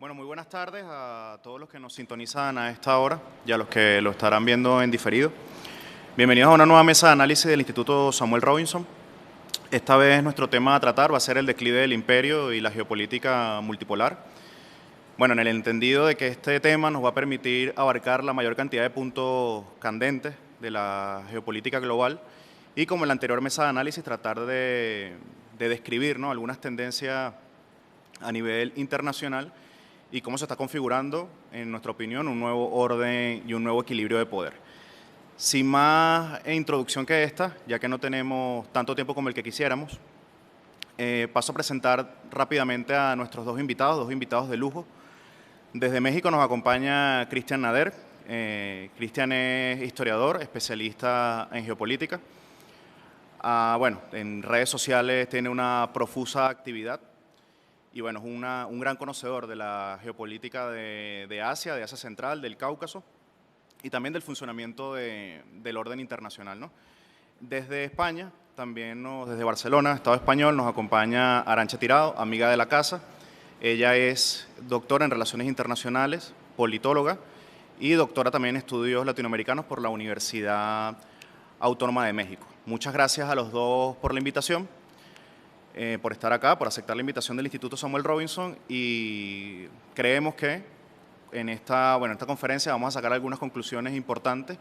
Bueno, muy buenas tardes a todos los que nos sintonizan a esta hora y a los que lo estarán viendo en diferido. Bienvenidos a una nueva mesa de análisis del Instituto Samuel Robinson. Esta vez nuestro tema a tratar va a ser el declive del imperio y la geopolítica multipolar. Bueno, en el entendido de que este tema nos va a permitir abarcar la mayor cantidad de puntos candentes de la geopolítica global y, como en la anterior mesa de análisis, tratar de describir, ¿no?, algunas tendencias a nivel internacional y cómo se está configurando, en nuestra opinión, un nuevo orden y un nuevo equilibrio de poder. Sin más introducción que esta, ya que no tenemos tanto tiempo como el que quisiéramos, paso a presentar rápidamente a nuestros dos invitados de lujo. Desde México nos acompaña Cristian Nader. Cristian es historiador, especialista en geopolítica. Bueno, en redes sociales tiene una profusa actividad. Y bueno, es un gran conocedor de la geopolítica de Asia Central, del Cáucaso y también del funcionamiento del orden internacional, ¿no? Desde España, desde Barcelona, Estado español, nos acompaña Arantxa Tirado, amiga de la casa. Ella es doctora en Relaciones Internacionales, politóloga y doctora también en Estudios Latinoamericanos por la Universidad Autónoma de México. Muchas gracias a los dos por la invitación. Por estar acá, por aceptar la invitación del Instituto Samuel Robinson, y creemos que en esta conferencia vamos a sacar algunas conclusiones importantes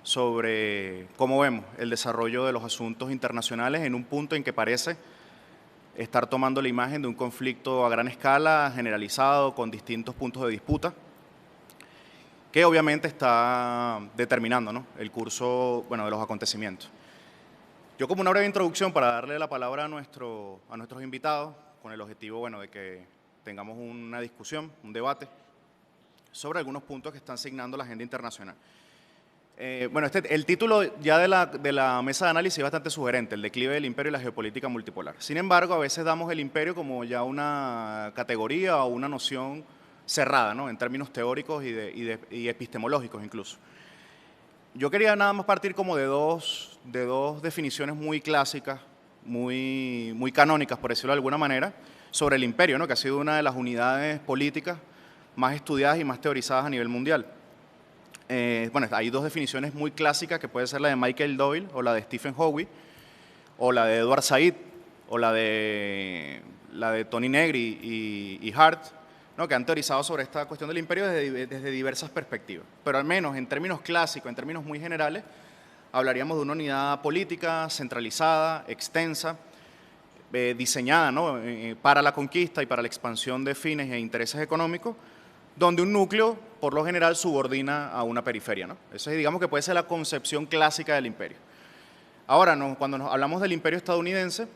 sobre cómo vemos el desarrollo de los asuntos internacionales en un punto en que parece estar tomando la imagen de un conflicto a gran escala, generalizado, con distintos puntos de disputa, que obviamente está determinando, ¿no?, el curso, de los acontecimientos. Yo, como una breve introducción, para darle la palabra a nuestros invitados, con el objetivo de que tengamos una discusión, un debate, sobre algunos puntos que están signando la agenda internacional. El título ya de la mesa de análisis es bastante sugerente: el declive del imperio y la geopolítica multipolar. Sin embargo, a veces damos el imperio como ya una categoría o una noción cerrada, ¿no?, en términos teóricos y epistemológicos incluso. Yo quería nada más partir como de dos definiciones muy clásicas, muy canónicas, por decirlo de alguna manera, sobre el imperio, ¿no?, que ha sido una de las unidades políticas más estudiadas y más teorizadas a nivel mundial. Hay dos definiciones muy clásicas, que puede ser la de Michael Doyle o la de Stephen Howe, o la de Edward Said, o la de Tony Negri y Hart, ¿no?, que han teorizado sobre esta cuestión del imperio desde diversas perspectivas. Pero al menos en términos clásicos, en términos muy generales, hablaríamos de una unidad política centralizada, extensa, diseñada, ¿no?, para la conquista y para la expansión de fines e intereses económicos, donde un núcleo, por lo general, subordina a una periferia, ¿no? Eso, digamos, que puede ser la concepción clásica del imperio. Ahora, cuando hablamos del imperio estadounidense,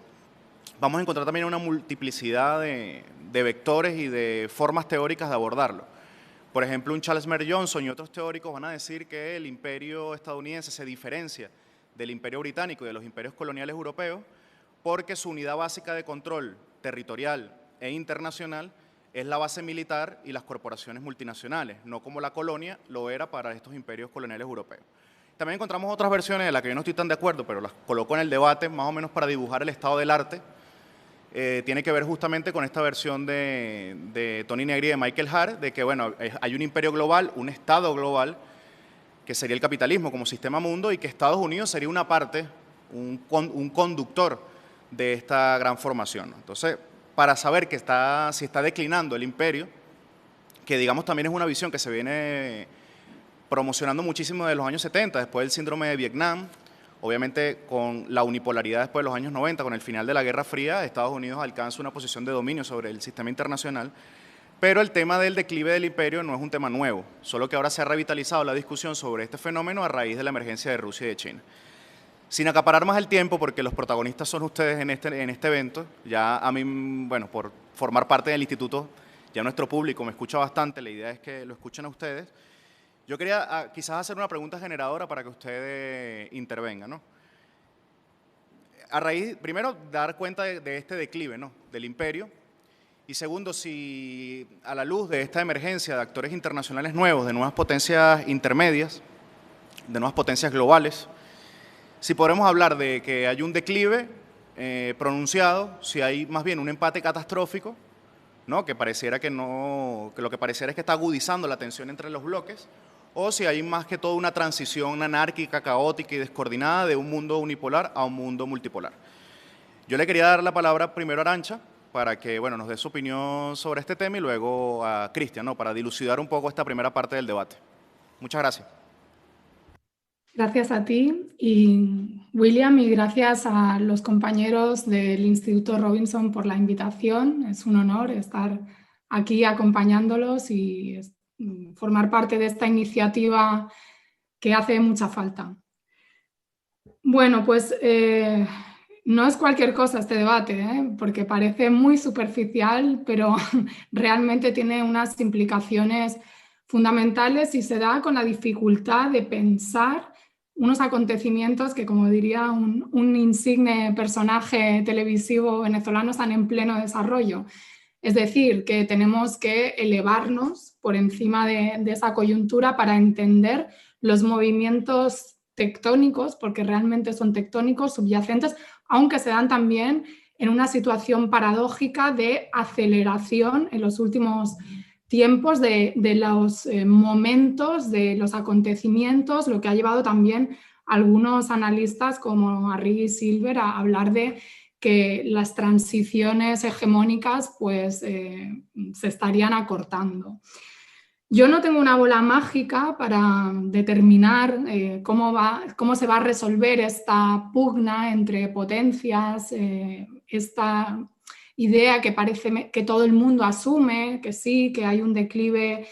vamos a encontrar también una multiplicidad de vectores y de formas teóricas de abordarlo. Por ejemplo, un Charles Mer Johnson y otros teóricos van a decir que el imperio estadounidense se diferencia del imperio británico y de los imperios coloniales europeos porque su unidad básica de control territorial e internacional es la base militar y las corporaciones multinacionales, no como la colonia lo era para estos imperios coloniales europeos. También encontramos otras versiones de las que yo no estoy tan de acuerdo, pero las coloco en el debate más o menos para dibujar el estado del arte. Tiene que ver justamente con esta versión de Tony Negri y de Michael Hart, de que hay un imperio global, un estado global, que sería el capitalismo como sistema mundo, y que Estados Unidos sería una parte, un conductor de esta gran formación, ¿no? Entonces, para saber si está declinando el imperio, que digamos también es una visión que se viene promocionando muchísimo desde los años 70, después del síndrome de Vietnam, obviamente con la unipolaridad después de los años 90, con el final de la Guerra Fría, Estados Unidos alcanza una posición de dominio sobre el sistema internacional, pero el tema del declive del imperio no es un tema nuevo, solo que ahora se ha revitalizado la discusión sobre este fenómeno a raíz de la emergencia de Rusia y de China. Sin acaparar más el tiempo, porque los protagonistas son ustedes en este evento, ya a mí, por formar parte del instituto, ya nuestro público me escucha bastante, la idea es que lo escuchen a ustedes. Yo quería quizás hacer una pregunta generadora para que ustedes intervengan, ¿no? Primero, dar cuenta de este declive, ¿no?, del imperio, y segundo, si a la luz de esta emergencia de actores internacionales nuevos, de nuevas potencias intermedias, de nuevas potencias globales, si podremos hablar de que hay un declive pronunciado, si hay más bien un empate catastrófico, ¿no? Que pareciera que no, que lo que pareciera es que está agudizando la tensión entre los bloques, o si hay más que todo una transición anárquica, caótica y descoordinada de un mundo unipolar a un mundo multipolar. Yo le quería dar la palabra primero a Arancha para que bueno, nos dé su opinión sobre este tema y luego a Cristian, ¿no? Para dilucidar un poco esta primera parte del debate. Muchas gracias. Gracias a ti y William, y gracias a los compañeros del Instituto Robinson por la invitación. Es un honor estar aquí acompañándolos y formar parte de esta iniciativa que hace mucha falta. Bueno, pues no es cualquier cosa este debate, porque parece muy superficial, pero realmente tiene unas implicaciones fundamentales y se da con la dificultad de pensar unos acontecimientos que, como diría un insigne personaje televisivo venezolano, están en pleno desarrollo. Es decir, que tenemos que elevarnos por encima de esa coyuntura para entender los movimientos tectónicos, porque realmente son tectónicos, subyacentes, aunque se dan también en una situación paradójica de aceleración en los últimos tiempos de los momentos, de los acontecimientos, lo que ha llevado también a algunos analistas como Arrighi y Silver a hablar de que las transiciones hegemónicas pues, se estarían acortando. Yo no tengo una bola mágica para determinar cómo se va a resolver esta pugna entre potencias, esta idea que parece que todo el mundo asume, que sí, que hay un declive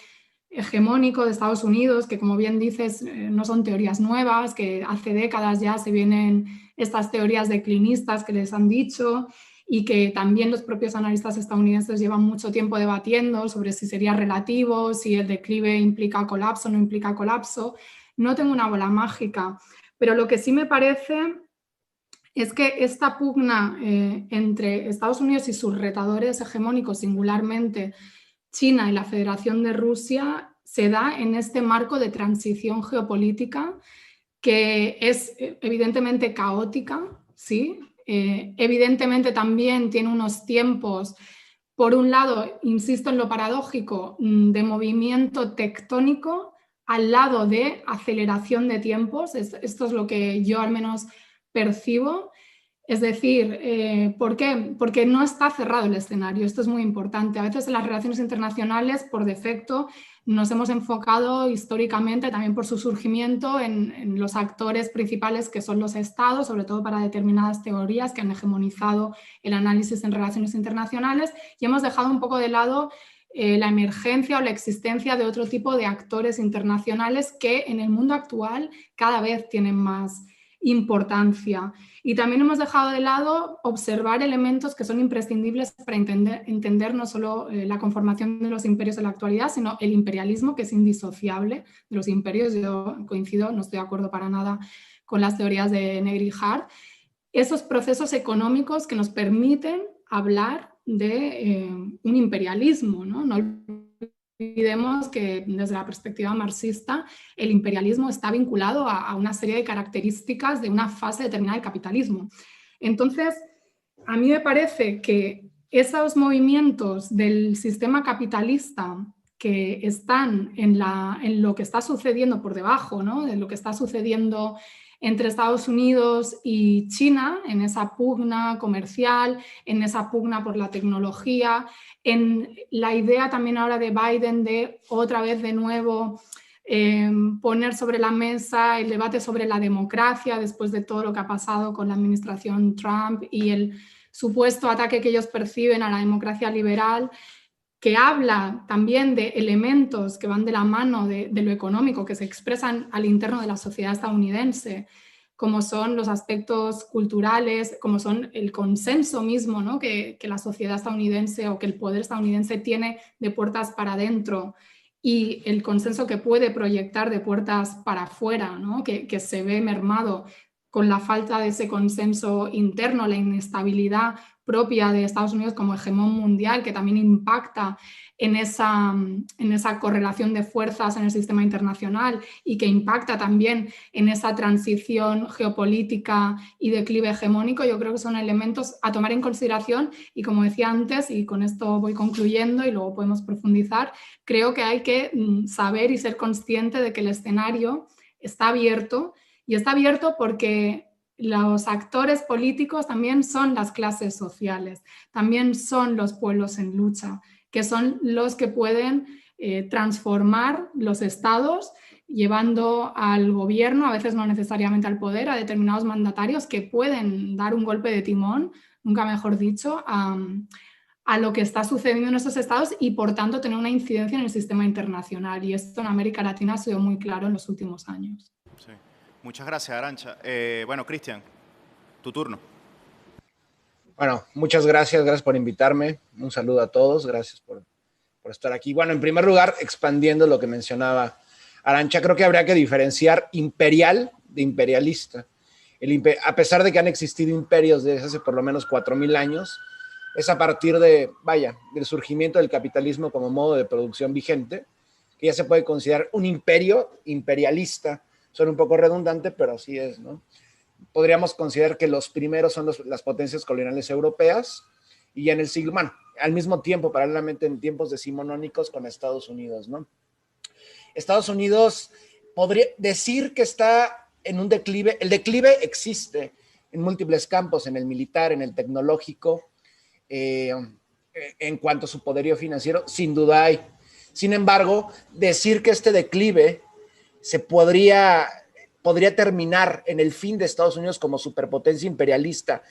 hegemónico de Estados Unidos, que como bien dices, no son teorías nuevas, que hace décadas ya se vienen estas teorías declinistas que les han dicho y que también los propios analistas estadounidenses llevan mucho tiempo debatiendo sobre si sería relativo, si el declive implica colapso o no implica colapso. No tengo una bola mágica, pero lo que sí me parece es que esta pugna entre Estados Unidos y sus retadores hegemónicos, singularmente China y la Federación de Rusia, se da en este marco de transición geopolítica que es evidentemente caótica, ¿sí? Evidentemente también tiene unos tiempos, por un lado, insisto en lo paradójico, de movimiento tectónico al lado de aceleración de tiempos. Esto es lo que yo al menos percibo. Es decir, ¿por qué? Porque no está cerrado el escenario. Esto es muy importante. A veces en las relaciones internacionales, por defecto, nos hemos enfocado históricamente, también por su surgimiento, en los actores principales que son los estados, sobre todo para determinadas teorías que han hegemonizado el análisis en relaciones internacionales, y hemos dejado un poco de lado la emergencia o la existencia de otro tipo de actores internacionales que en el mundo actual cada vez tienen más importancia. Y también hemos dejado de lado observar elementos que son imprescindibles para entender no solo la conformación de los imperios de la actualidad, sino el imperialismo, que es indisociable de los imperios. Yo coincido, no estoy de acuerdo para nada con las teorías de Negri y Hart. Esos procesos económicos que nos permiten hablar de un imperialismo, ¿no? No olvidemos que desde la perspectiva marxista el imperialismo está vinculado a una serie de características de una fase determinada del capitalismo. Entonces, a mí me parece que esos movimientos del sistema capitalista que están en lo que está sucediendo por debajo, ¿no? De lo que está sucediendo entre Estados Unidos y China, en esa pugna comercial, en esa pugna por la tecnología, en la idea también ahora de Biden de otra vez de nuevo poner sobre la mesa el debate sobre la democracia después de todo lo que ha pasado con la administración Trump y el supuesto ataque que ellos perciben a la democracia liberal, que habla también de elementos que van de la mano de lo económico, que se expresan al interno de la sociedad estadounidense, como son los aspectos culturales, como son el consenso mismo, ¿no? que la sociedad estadounidense o que el poder estadounidense tiene de puertas para adentro y el consenso que puede proyectar de puertas para afuera, ¿no? que se ve mermado con la falta de ese consenso interno, la inestabilidad propia de Estados Unidos como hegemón mundial, que también impacta en esa correlación de fuerzas en el sistema internacional y que impacta también en esa transición geopolítica y declive hegemónico, yo creo que son elementos a tomar en consideración y, como decía antes, y con esto voy concluyendo y luego podemos profundizar, creo que hay que saber y ser consciente de que el escenario está abierto, y está abierto porque los actores políticos también son las clases sociales, también son los pueblos en lucha, que son los que pueden transformar los estados, llevando al gobierno, a veces no necesariamente al poder, a determinados mandatarios que pueden dar un golpe de timón, nunca mejor dicho, a lo que está sucediendo en esos estados y, por tanto, tener una incidencia en el sistema internacional. Y esto en América Latina ha sido muy claro en los últimos años. Sí. Muchas gracias, Arantxa. Bueno, Cristian, tu turno. Bueno, muchas gracias, gracias por invitarme. Un saludo a todos, gracias por estar aquí. Bueno, en primer lugar, expandiendo lo que mencionaba Arantxa, creo que habría que diferenciar imperial de imperialista. A pesar de que han existido imperios desde hace por lo menos 4.000 años, es a partir del surgimiento del capitalismo como modo de producción vigente, que ya se puede considerar un imperio imperialista. Suena un poco redundante, pero así es, ¿no? Podríamos considerar que los primeros son las potencias coloniales europeas y ya en el siglo, bueno, al mismo tiempo, paralelamente en tiempos decimonónicos con Estados Unidos, ¿no? Estados Unidos podría decir que está en un declive. El declive existe en múltiples campos, en el militar, en el tecnológico, en cuanto a su poderío financiero, sin duda hay. Sin embargo, decir que este declive se podría terminar en el fin de Estados Unidos como superpotencia imperialista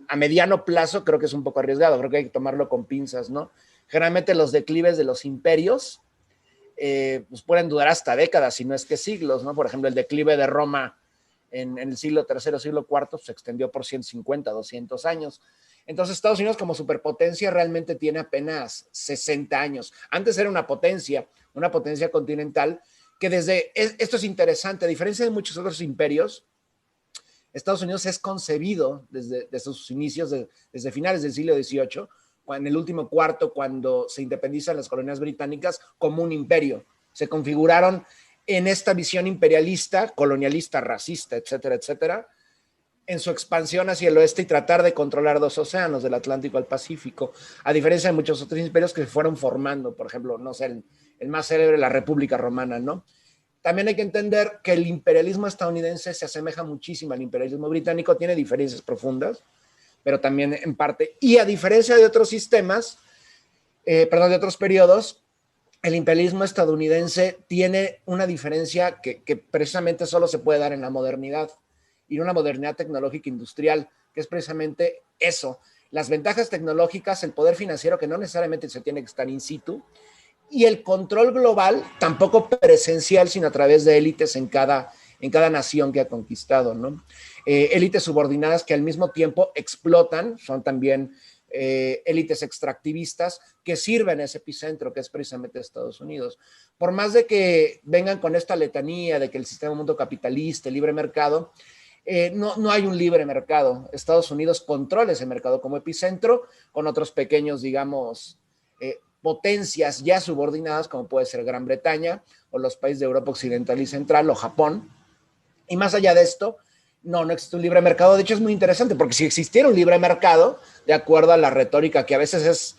a mediano plazo, creo que es un poco arriesgado, creo que hay que tomarlo con pinzas, ¿no? Generalmente los declives de los imperios pues pueden durar hasta décadas, si no es que siglos, ¿no? Por ejemplo, el declive de Roma en el siglo III, siglo IV, se extendió por 150, 200 años. Entonces, Estados Unidos como superpotencia realmente tiene apenas 60 años. Antes era una potencia continental, que esto es interesante, a diferencia de muchos otros imperios, Estados Unidos es concebido desde sus inicios, desde finales del siglo XVIII, en el último cuarto, cuando se independizan las colonias británicas, como un imperio. Se configuraron en esta visión imperialista, colonialista, racista, etcétera, etcétera, en su expansión hacia el oeste y tratar de controlar 2 océanos, del Atlántico al Pacífico, a diferencia de muchos otros imperios que se fueron formando, por ejemplo, no sé, el más célebre, la República Romana, ¿no? También hay que entender que el imperialismo estadounidense se asemeja muchísimo al imperialismo británico, tiene diferencias profundas, pero también en parte, y a diferencia de otros sistemas, de otros periodos, el imperialismo estadounidense tiene una diferencia que precisamente solo se puede dar en la modernidad, y en una modernidad tecnológica industrial, que es precisamente eso, las ventajas tecnológicas, el poder financiero que no necesariamente se tiene que estar in situ, y el control global, tampoco presencial, sino a través de élites en cada nación que ha conquistado, ¿no? Élites subordinadas que al mismo tiempo explotan, son también élites extractivistas que sirven a ese epicentro que es precisamente Estados Unidos. Por más de que vengan con esta letanía de que el sistema mundo capitalista, el libre mercado, no hay un libre mercado. Estados Unidos controla ese mercado como epicentro con otros pequeños, digamos, potencias ya subordinadas, como puede ser Gran Bretaña o los países de Europa Occidental y Central o Japón. Y más allá de esto, no existe un libre mercado. De hecho, es muy interesante porque si existiera un libre mercado, de acuerdo a la retórica que a veces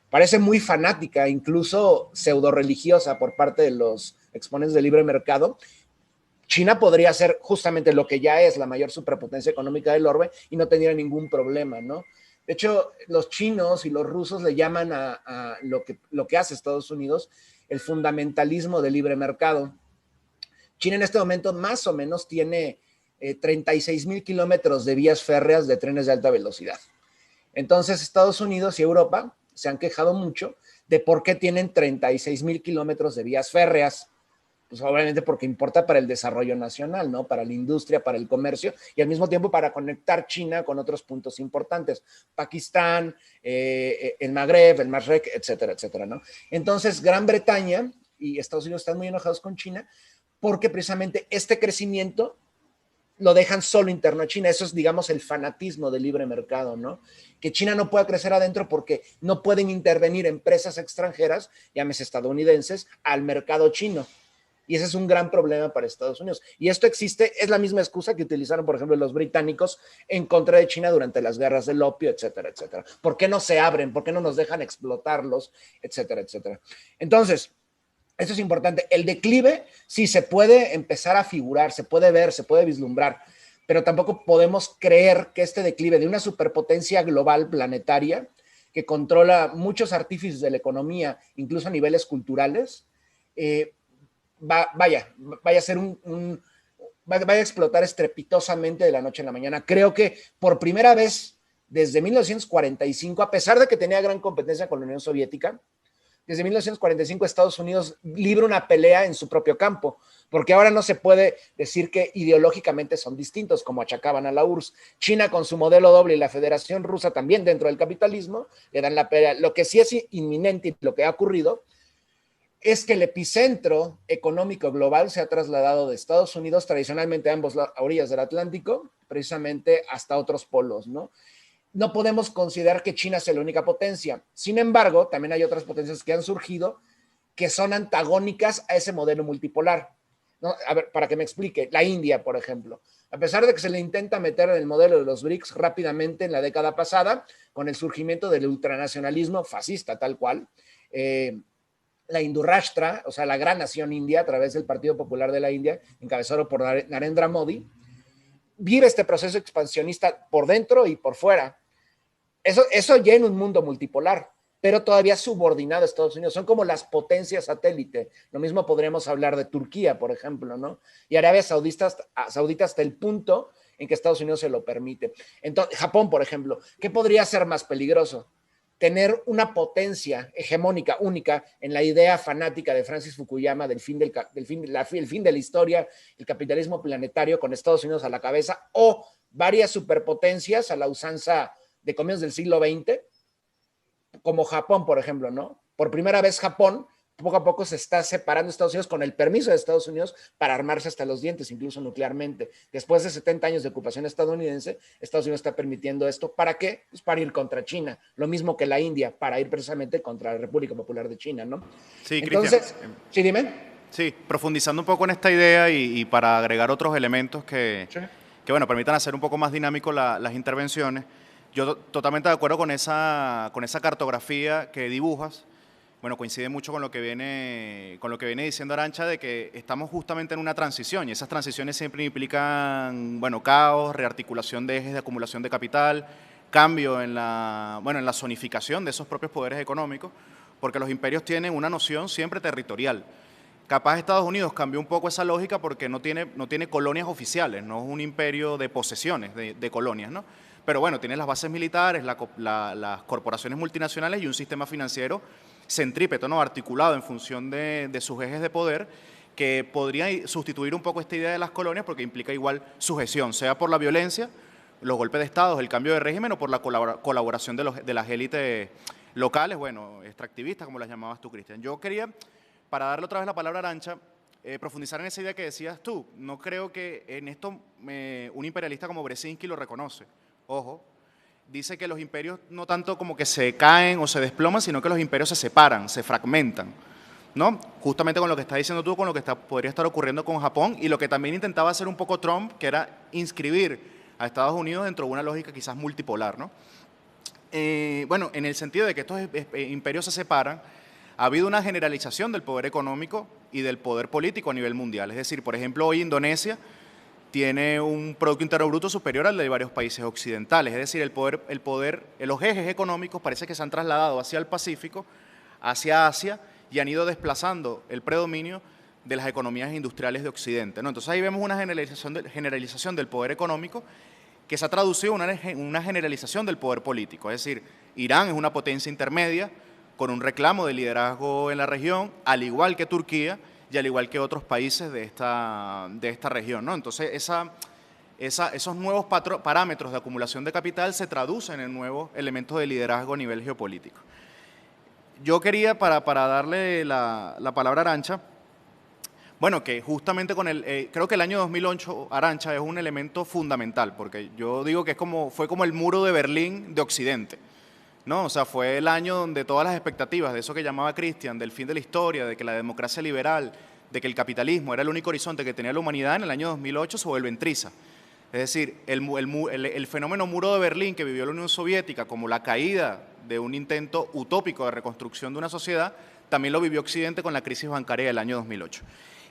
parece muy fanática, incluso pseudo religiosa por parte de los exponentes del libre mercado, China podría ser justamente lo que ya es la mayor superpotencia económica del orbe y no tendría ningún problema, ¿no? De hecho, los chinos y los rusos le llaman a lo que hace Estados Unidos el fundamentalismo del libre mercado. China en este momento más o menos tiene 36,000 kilómetros de vías férreas de trenes de alta velocidad. Entonces, Estados Unidos y Europa se han quejado mucho de por qué tienen 36,000 kilómetros de vías férreas. Pues obviamente porque importa para el desarrollo nacional, ¿no? Para la industria, para el comercio y al mismo tiempo para conectar China con otros puntos importantes, Pakistán, el Magreb, el Mashrek, etcétera, etcétera, ¿no? Entonces, Gran Bretaña y Estados Unidos están muy enojados con China porque precisamente este crecimiento lo dejan solo interno a China. Eso es, digamos, el fanatismo del libre mercado, ¿no? Que China no pueda crecer adentro porque no pueden intervenir empresas extranjeras, llámese estadounidenses, al mercado chino. Y ese es un gran problema para Estados Unidos. Y esto existe, es la misma excusa que utilizaron, por ejemplo, los británicos en contra de China durante las guerras del opio, etcétera, etcétera. ¿Por qué no se abren? ¿Por qué no nos dejan explotarlos? Etcétera, etcétera. Entonces, esto es importante. El declive sí se puede empezar a figurar, se puede ver, se puede vislumbrar, pero tampoco podemos creer que este declive de una superpotencia global planetaria que controla muchos artífices de la economía, incluso a niveles culturales, vaya a ser vaya a explotar estrepitosamente de la noche a la mañana. Creo que por primera vez desde 1945, a pesar de que tenía gran competencia con la Unión Soviética, desde 1945 Estados Unidos libra una pelea en su propio campo, porque ahora no se puede decir que ideológicamente son distintos, como achacaban a la URSS. China con su modelo doble y la Federación Rusa también dentro del capitalismo le dan la pelea. Lo que sí es inminente y lo que ha ocurrido es que el epicentro económico global se ha trasladado de Estados Unidos, tradicionalmente a ambas orillas del Atlántico, precisamente hasta otros polos, ¿no? No podemos considerar que China sea la única potencia. Sin embargo, también hay otras potencias que han surgido que son antagónicas a ese modelo multipolar, ¿no? A ver, para que me explique, la India, por ejemplo. A pesar de que se le intenta meter en el modelo de los BRICS rápidamente en la década pasada, con el surgimiento del ultranacionalismo fascista, tal cual, la Hindurashtra, o sea, la gran nación india, a través del Partido Popular de la India, encabezado por Narendra Modi, vive este proceso expansionista por dentro y por fuera. Eso ya en un mundo multipolar, pero todavía subordinado a Estados Unidos. Son como las potencias satélite. Lo mismo podríamos hablar de Turquía, por ejemplo, ¿no? Y Arabia Saudita hasta el punto en que Estados Unidos se lo permite. Entonces, Japón, por ejemplo, ¿qué podría ser más peligroso? Tener una potencia hegemónica única en la idea fanática de Francis Fukuyama del fin de la historia, el capitalismo planetario con Estados Unidos a la cabeza, o varias superpotencias a la usanza de comienzos del siglo XX, como Japón, por ejemplo, ¿no? Por primera vez Japón, poco a poco se está separando de Estados Unidos con el permiso de Estados Unidos para armarse hasta los dientes, incluso nuclearmente. Después de 70 años de ocupación estadounidense, Estados Unidos está permitiendo esto. ¿Para qué? Pues para ir contra China. Lo mismo que la India, para ir precisamente contra la República Popular de China, ¿no? Sí, entonces, Cristian. ¿sí, dime? Sí, profundizando un poco en esta idea y para agregar otros elementos que, bueno, permitan hacer un poco más dinámico las intervenciones. Yo totalmente de acuerdo con esa cartografía que dibujas. Bueno, coincide mucho con lo que viene diciendo Arantxa, de que estamos justamente en una transición y esas transiciones siempre implican, bueno, caos, rearticulación de ejes de acumulación de capital, cambio en la zonificación de esos propios poderes económicos, porque los imperios tienen una noción siempre territorial. Capaz Estados Unidos cambió un poco esa lógica porque no tiene colonias oficiales, no es un imperio de posesiones, de colonias, ¿no? Pero bueno, tiene las bases militares, las corporaciones multinacionales y un sistema financiero centrípeto, ¿no? Articulado en función de sus ejes de poder, que podría sustituir un poco esta idea de las colonias porque implica igual sujeción, sea por la violencia, los golpes de Estado, el cambio de régimen o por la colaboración de las élites locales, bueno, extractivistas, como las llamabas tú, Cristian. Yo quería, para darle otra vez la palabra a Arantxa, profundizar en esa idea que decías tú. No creo que en esto un imperialista como Brzezinski lo reconoce. Ojo, dice que los imperios no tanto como que se caen o se desploman, sino que los imperios se separan, se fragmentan, ¿no? Justamente con lo que estás diciendo tú, con lo que podría estar ocurriendo con Japón y lo que también intentaba hacer un poco Trump, que era inscribir a Estados Unidos dentro de una lógica quizás multipolar, ¿no? Bueno, en el sentido de que estos imperios se separan, ha habido una generalización del poder económico y del poder político a nivel mundial. Es decir, por ejemplo, hoy Indonesia tiene un Producto Interno Bruto superior al de varios países occidentales. Es decir, los ejes económicos parece que se han trasladado hacia el Pacífico, hacia Asia, y han ido desplazando el predominio de las economías industriales de Occidente, ¿no? Entonces ahí vemos una generalización del poder económico que se ha traducido en una generalización del poder político. Es decir, Irán es una potencia intermedia con un reclamo de liderazgo en la región, al igual que Turquía, y al igual que otros países de esta región, ¿no? Entonces, esos nuevos parámetros de acumulación de capital se traducen en nuevos elementos de liderazgo a nivel geopolítico. Yo quería, para darle la palabra a Arantxa, Bueno, que justamente con creo que el año 2008, Arantxa, es un elemento fundamental, porque yo digo que fue como el muro de Berlín de Occidente, ¿no? O sea, fue el año donde todas las expectativas de eso que llamaba Christian, del fin de la historia, de que la democracia liberal, de que el capitalismo era el único horizonte que tenía la humanidad, en el año 2008 se vuelve en triza. Es decir, el fenómeno muro de Berlín que vivió la Unión Soviética como la caída de un intento utópico de reconstrucción de una sociedad, también lo vivió Occidente con la crisis bancaria del año 2008.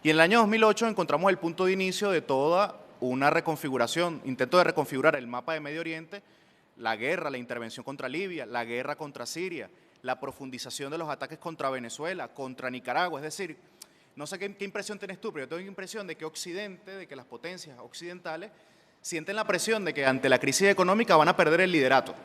Y en el año 2008 encontramos el punto de inicio de toda una reconfiguración, intento de reconfigurar el mapa de Medio Oriente, la guerra, la intervención contra Libia, la guerra contra Siria, la profundización de los ataques contra Venezuela, contra Nicaragua. Es decir, no sé qué impresión tienes tú, pero yo tengo la impresión de que Occidente, de que las potencias occidentales sienten la presión de que ante la crisis económica van a perder el liderato,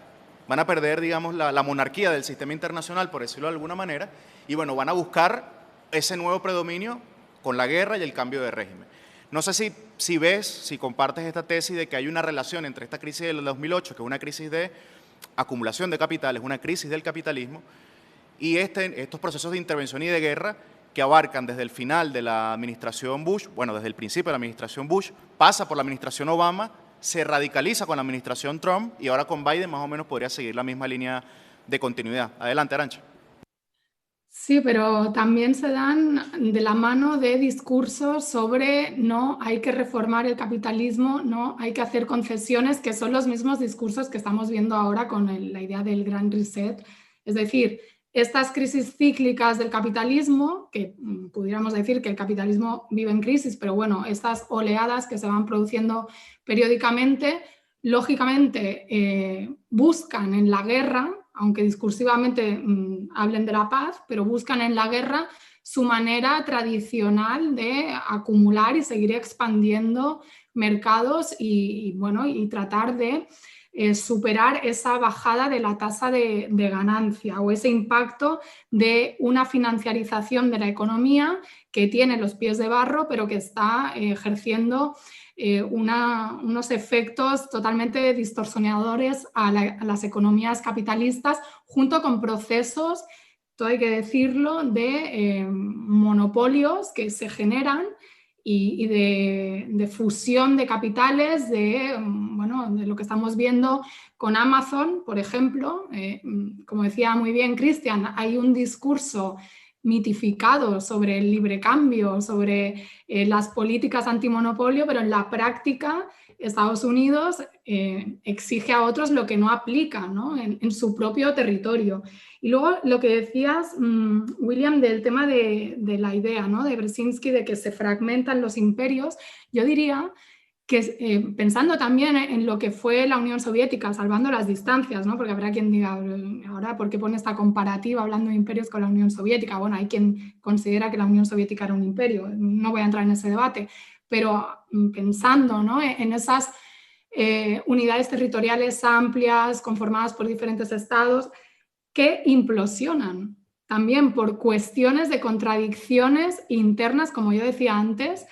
van a perder, digamos, la monarquía del sistema internacional, por decirlo de alguna manera, y bueno, van a buscar ese nuevo predominio con la guerra y el cambio de régimen. No sé si compartes esta tesis de que hay una relación entre esta crisis del 2008, que es una crisis de acumulación de capitales, una crisis del capitalismo, y estos procesos de intervención y de guerra que abarcan desde el final de la administración Bush, bueno, desde el principio de la administración Bush, pasa por la administración Obama, se radicaliza con la administración Trump y ahora con Biden más o menos podría seguir la misma línea de continuidad. Adelante, Arantxa. Sí, pero también se dan de la mano de discursos sobre no hay que reformar el capitalismo, no hay que hacer concesiones, que son los mismos discursos que estamos viendo ahora con la idea del Gran Reset. Es decir, estas crisis cíclicas del capitalismo, que pudiéramos decir que el capitalismo vive en crisis, pero bueno, estas oleadas que se van produciendo periódicamente, lógicamente buscan en la guerra, aunque discursivamente hablen de la paz, pero buscan en la guerra su manera tradicional de acumular y seguir expandiendo mercados y tratar de superar esa bajada de la tasa de ganancia o ese impacto de una financiarización de la economía que tiene los pies de barro, pero que está ejerciendo unos efectos totalmente distorsionadores a las economías capitalistas, junto con procesos, todo hay que decirlo, de monopolios que se generan y de fusión de capitales, de lo que estamos viendo con Amazon, por ejemplo. Como decía muy bien Christian, hay un discurso mitificado sobre el libre cambio, sobre las políticas antimonopolio, pero en la práctica Estados Unidos exige a otros lo que no aplica, ¿no? En su propio territorio. Y luego lo que decías, William, del tema de la idea, ¿no? De Brzezinski, de que se fragmentan los imperios, yo diría que pensando también en lo que fue la Unión Soviética, salvando las distancias, ¿no? Porque habrá quien diga, ahora, ¿por qué pone esta comparativa hablando de imperios con la Unión Soviética? Bueno, hay quien considera que la Unión Soviética era un imperio, no voy a entrar en ese debate, pero pensando, ¿no? En esas unidades territoriales amplias, conformadas por diferentes estados, que implosionan también por cuestiones de contradicciones internas, como yo decía antes,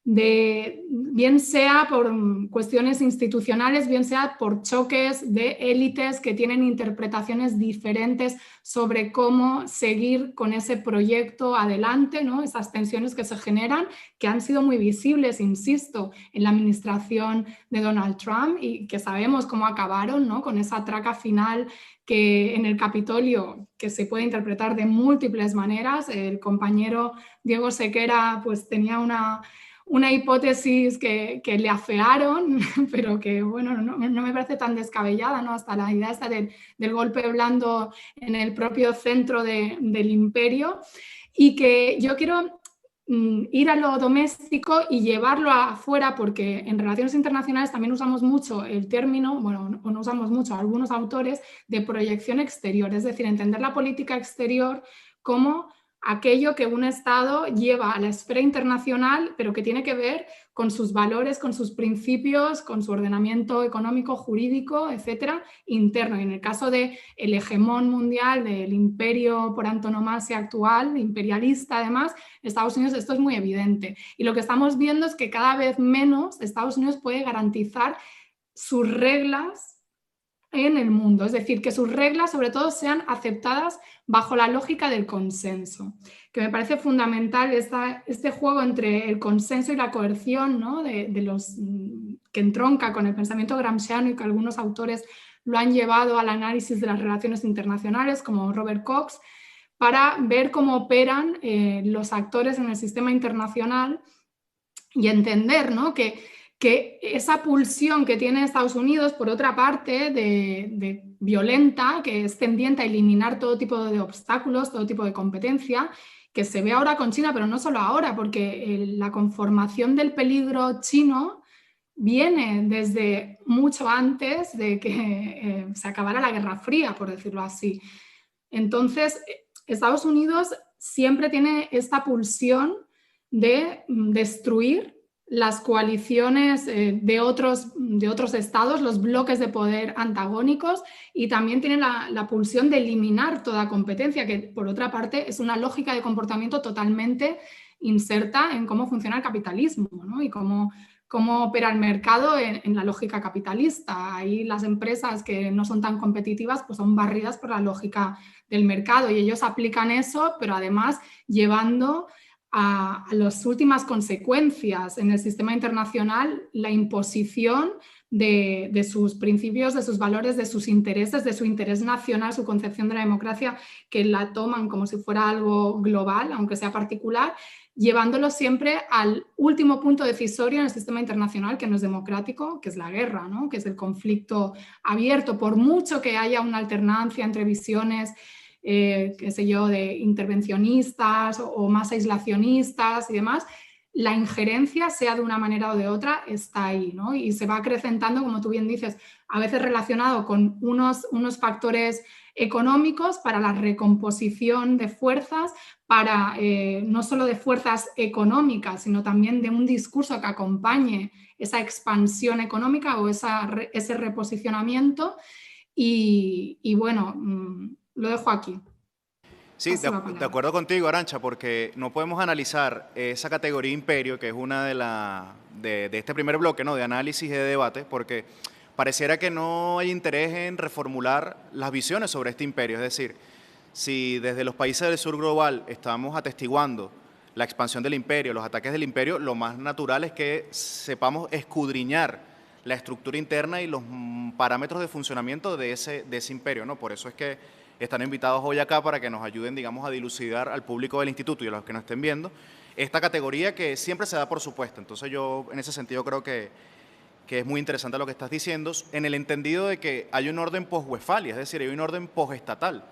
bien sea por cuestiones institucionales, bien sea por choques de élites que tienen interpretaciones diferentes sobre cómo seguir con ese proyecto adelante, ¿no? Esas tensiones que se generan, que han sido muy visibles, insisto, en la administración de Donald Trump y que sabemos cómo acabaron, ¿no? Con esa traca final que en el Capitolio, que se puede interpretar de múltiples maneras. El compañero Diego Sequera pues tenía una hipótesis que le afearon, pero que bueno, no me parece tan descabellada, ¿no? Hasta la idea esta del golpe blando en el propio centro del imperio, y que yo quiero ir a lo doméstico y llevarlo afuera, porque en relaciones internacionales también usamos mucho el término, bueno, o no usamos mucho, algunos autores, de proyección exterior, es decir, entender la política exterior como aquello que un Estado lleva a la esfera internacional, pero que tiene que ver con sus valores, con sus principios, con su ordenamiento económico, jurídico, etcétera, interno. Y en el caso del hegemón mundial, del imperio por antonomasia actual, imperialista además, Estados Unidos, esto es muy evidente. Y lo que estamos viendo es que cada vez menos Estados Unidos puede garantizar sus reglas en el mundo, es decir, que sus reglas sobre todo sean aceptadas bajo la lógica del consenso, que me parece fundamental este juego entre el consenso y la coerción, ¿no? Que entronca con el pensamiento gramsciano y que algunos autores lo han llevado al análisis de las relaciones internacionales, como Robert Cox, para ver cómo operan los actores en el sistema internacional y entender, ¿no? que esa pulsión que tiene Estados Unidos, por otra parte, de violenta, que es tendiente a eliminar todo tipo de obstáculos, todo tipo de competencia, que se ve ahora con China, pero no solo ahora, porque la conformación del peligro chino viene desde mucho antes de que se acabara la Guerra Fría, por decirlo así. Entonces, Estados Unidos siempre tiene esta pulsión de destruir las coaliciones de otros estados, los bloques de poder antagónicos, y también tiene la pulsión de eliminar toda competencia, que por otra parte es una lógica de comportamiento totalmente inserta en cómo funciona el capitalismo, ¿no? Y cómo opera el mercado en la lógica capitalista. Ahí las empresas que no son tan competitivas pues son barridas por la lógica del mercado, y ellos aplican eso, pero además llevando a las últimas consecuencias en el sistema internacional la imposición de sus principios, de sus valores, de sus intereses, de su interés nacional, su concepción de la democracia, que la toman como si fuera algo global, aunque sea particular, llevándolo siempre al último punto decisorio en el sistema internacional, que no es democrático, que es la guerra, ¿no? Que es el conflicto abierto, por mucho que haya una alternancia entre visiones qué sé yo, de intervencionistas o más aislacionistas y demás, la injerencia, sea de una manera o de otra, está ahí, ¿no? Y se va acrecentando, como tú bien dices, a veces relacionado con unos factores económicos para la recomposición de fuerzas, para no solo de fuerzas económicas, sino también de un discurso que acompañe esa expansión económica o ese reposicionamiento. Y bueno, lo dejo aquí. Sí, de acuerdo contigo, Arancha, porque no podemos analizar esa categoría imperio, que es una de este primer bloque, ¿no? De análisis y de debate, porque pareciera que no hay interés en reformular las visiones sobre este imperio. Es decir, si desde los países del sur global estamos atestiguando la expansión del imperio, los ataques del imperio, lo más natural es que sepamos escudriñar la estructura interna y los parámetros de funcionamiento de ese imperio, ¿no? Por eso es que están invitados hoy acá para que nos ayuden, digamos, a dilucidar al público del instituto y a los que nos estén viendo esta categoría que siempre se da por supuesto. Entonces yo, en ese sentido, creo que es muy interesante lo que estás diciendo, en el entendido de que hay un orden post-Westfalia, es decir, hay un orden post-estatal.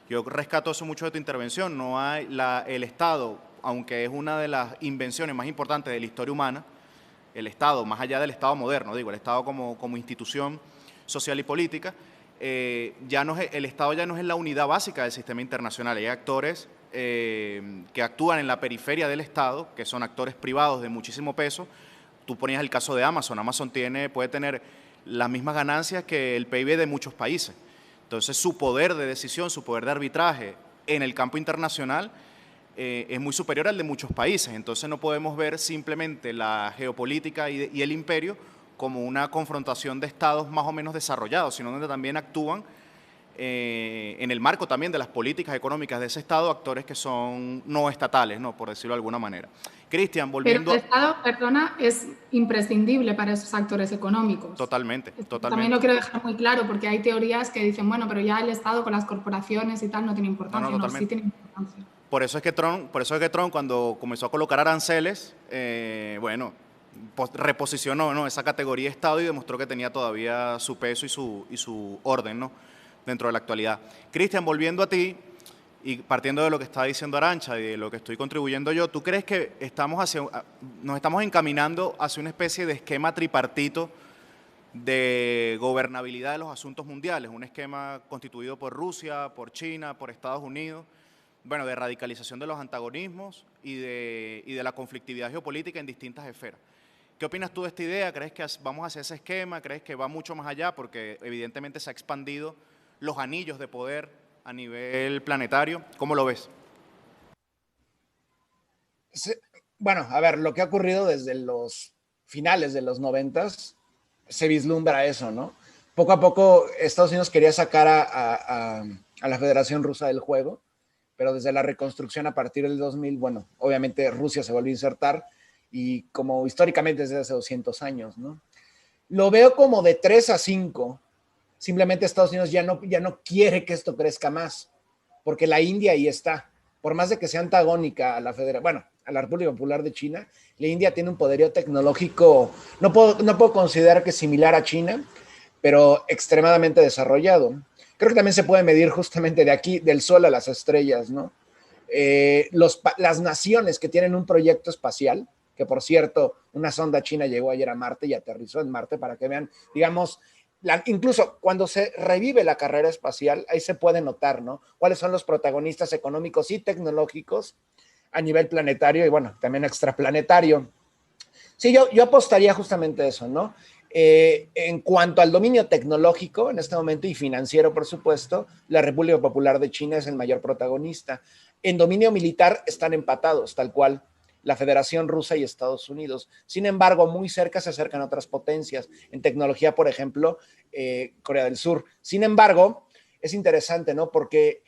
Yo rescato eso mucho de tu intervención. No hay el Estado, aunque es una de las invenciones más importantes de la historia humana, el Estado, más allá del Estado moderno, digo, el Estado como institución social y política, el Estado ya no es la unidad básica del sistema internacional. Hay actores que actúan en la periferia del Estado, que son actores privados de muchísimo peso. Tú ponías el caso de Amazon. Amazon puede tener las mismas ganancias que el PIB de muchos países. Entonces, su poder de decisión, su poder de arbitraje en el campo internacional es muy superior al de muchos países. Entonces, no podemos ver simplemente la geopolítica y el imperio como una confrontación de estados más o menos desarrollados, sino donde también actúan en el marco también de las políticas económicas de ese estado, actores que son no estatales, ¿no? Por decirlo de alguna manera. Cristian, volviendo... Pero el Estado, perdona, es imprescindible para esos actores económicos. Totalmente, totalmente. También lo quiero dejar muy claro, porque hay teorías que dicen, bueno, pero ya el Estado con las corporaciones y tal no tiene importancia. No, sí tiene importancia. Por eso es que Trump, cuando comenzó a colocar aranceles, bueno, reposicionó, ¿no?, esa categoría de Estado y demostró que tenía todavía su peso y su orden, ¿no?, dentro de la actualidad. Cristian, volviendo a ti y partiendo de lo que está diciendo Arancha y de lo que estoy contribuyendo yo, ¿tú crees que nos estamos encaminando hacia una especie de esquema tripartito de gobernabilidad de los asuntos mundiales? Un esquema constituido por Rusia, por China, por Estados Unidos, bueno, de radicalización de los antagonismos y de la conflictividad geopolítica en distintas esferas. ¿Qué opinas tú de esta idea? ¿Crees que vamos hacia ese esquema? ¿Crees que va mucho más allá? Porque evidentemente se ha expandido los anillos de poder a nivel planetario. ¿Cómo lo ves? Sí, bueno, a ver, lo que ha ocurrido desde los finales de los 90s se vislumbra eso, ¿no? poco a poco Estados Unidos quería sacar a la Federación Rusa del juego, pero desde la reconstrucción a partir del 2000, bueno, obviamente Rusia se volvió a insertar y como históricamente desde hace 200 años, ¿no? Lo veo como de 3 a 5. Simplemente Estados Unidos ya no quiere que esto crezca más, porque la India ahí está. Por más de que sea antagónica a la bueno, a la República Popular de China, la India tiene un poderío tecnológico, no puedo considerar que es similar a China, pero extremadamente desarrollado. Creo que también se puede medir justamente de aquí, del sol a las estrellas, ¿no? Las naciones que tienen un proyecto espacial, que por cierto, una sonda china llegó ayer a Marte y aterrizó en Marte para que vean, digamos, incluso cuando se revive la carrera espacial, ahí se puede notar, ¿no? Cuáles son los protagonistas económicos y tecnológicos a nivel planetario y, bueno, también extraplanetario. Sí, yo apostaría justamente eso, ¿no? En cuanto al dominio tecnológico en este momento y financiero, por supuesto, la República Popular de China es el mayor protagonista. En dominio militar están empatados, tal cual la Federación Rusa y Estados Unidos. Sin embargo, muy cerca se acercan otras potencias. En tecnología, por ejemplo, Corea del Sur. Sin embargo, es interesante, ¿no? Porque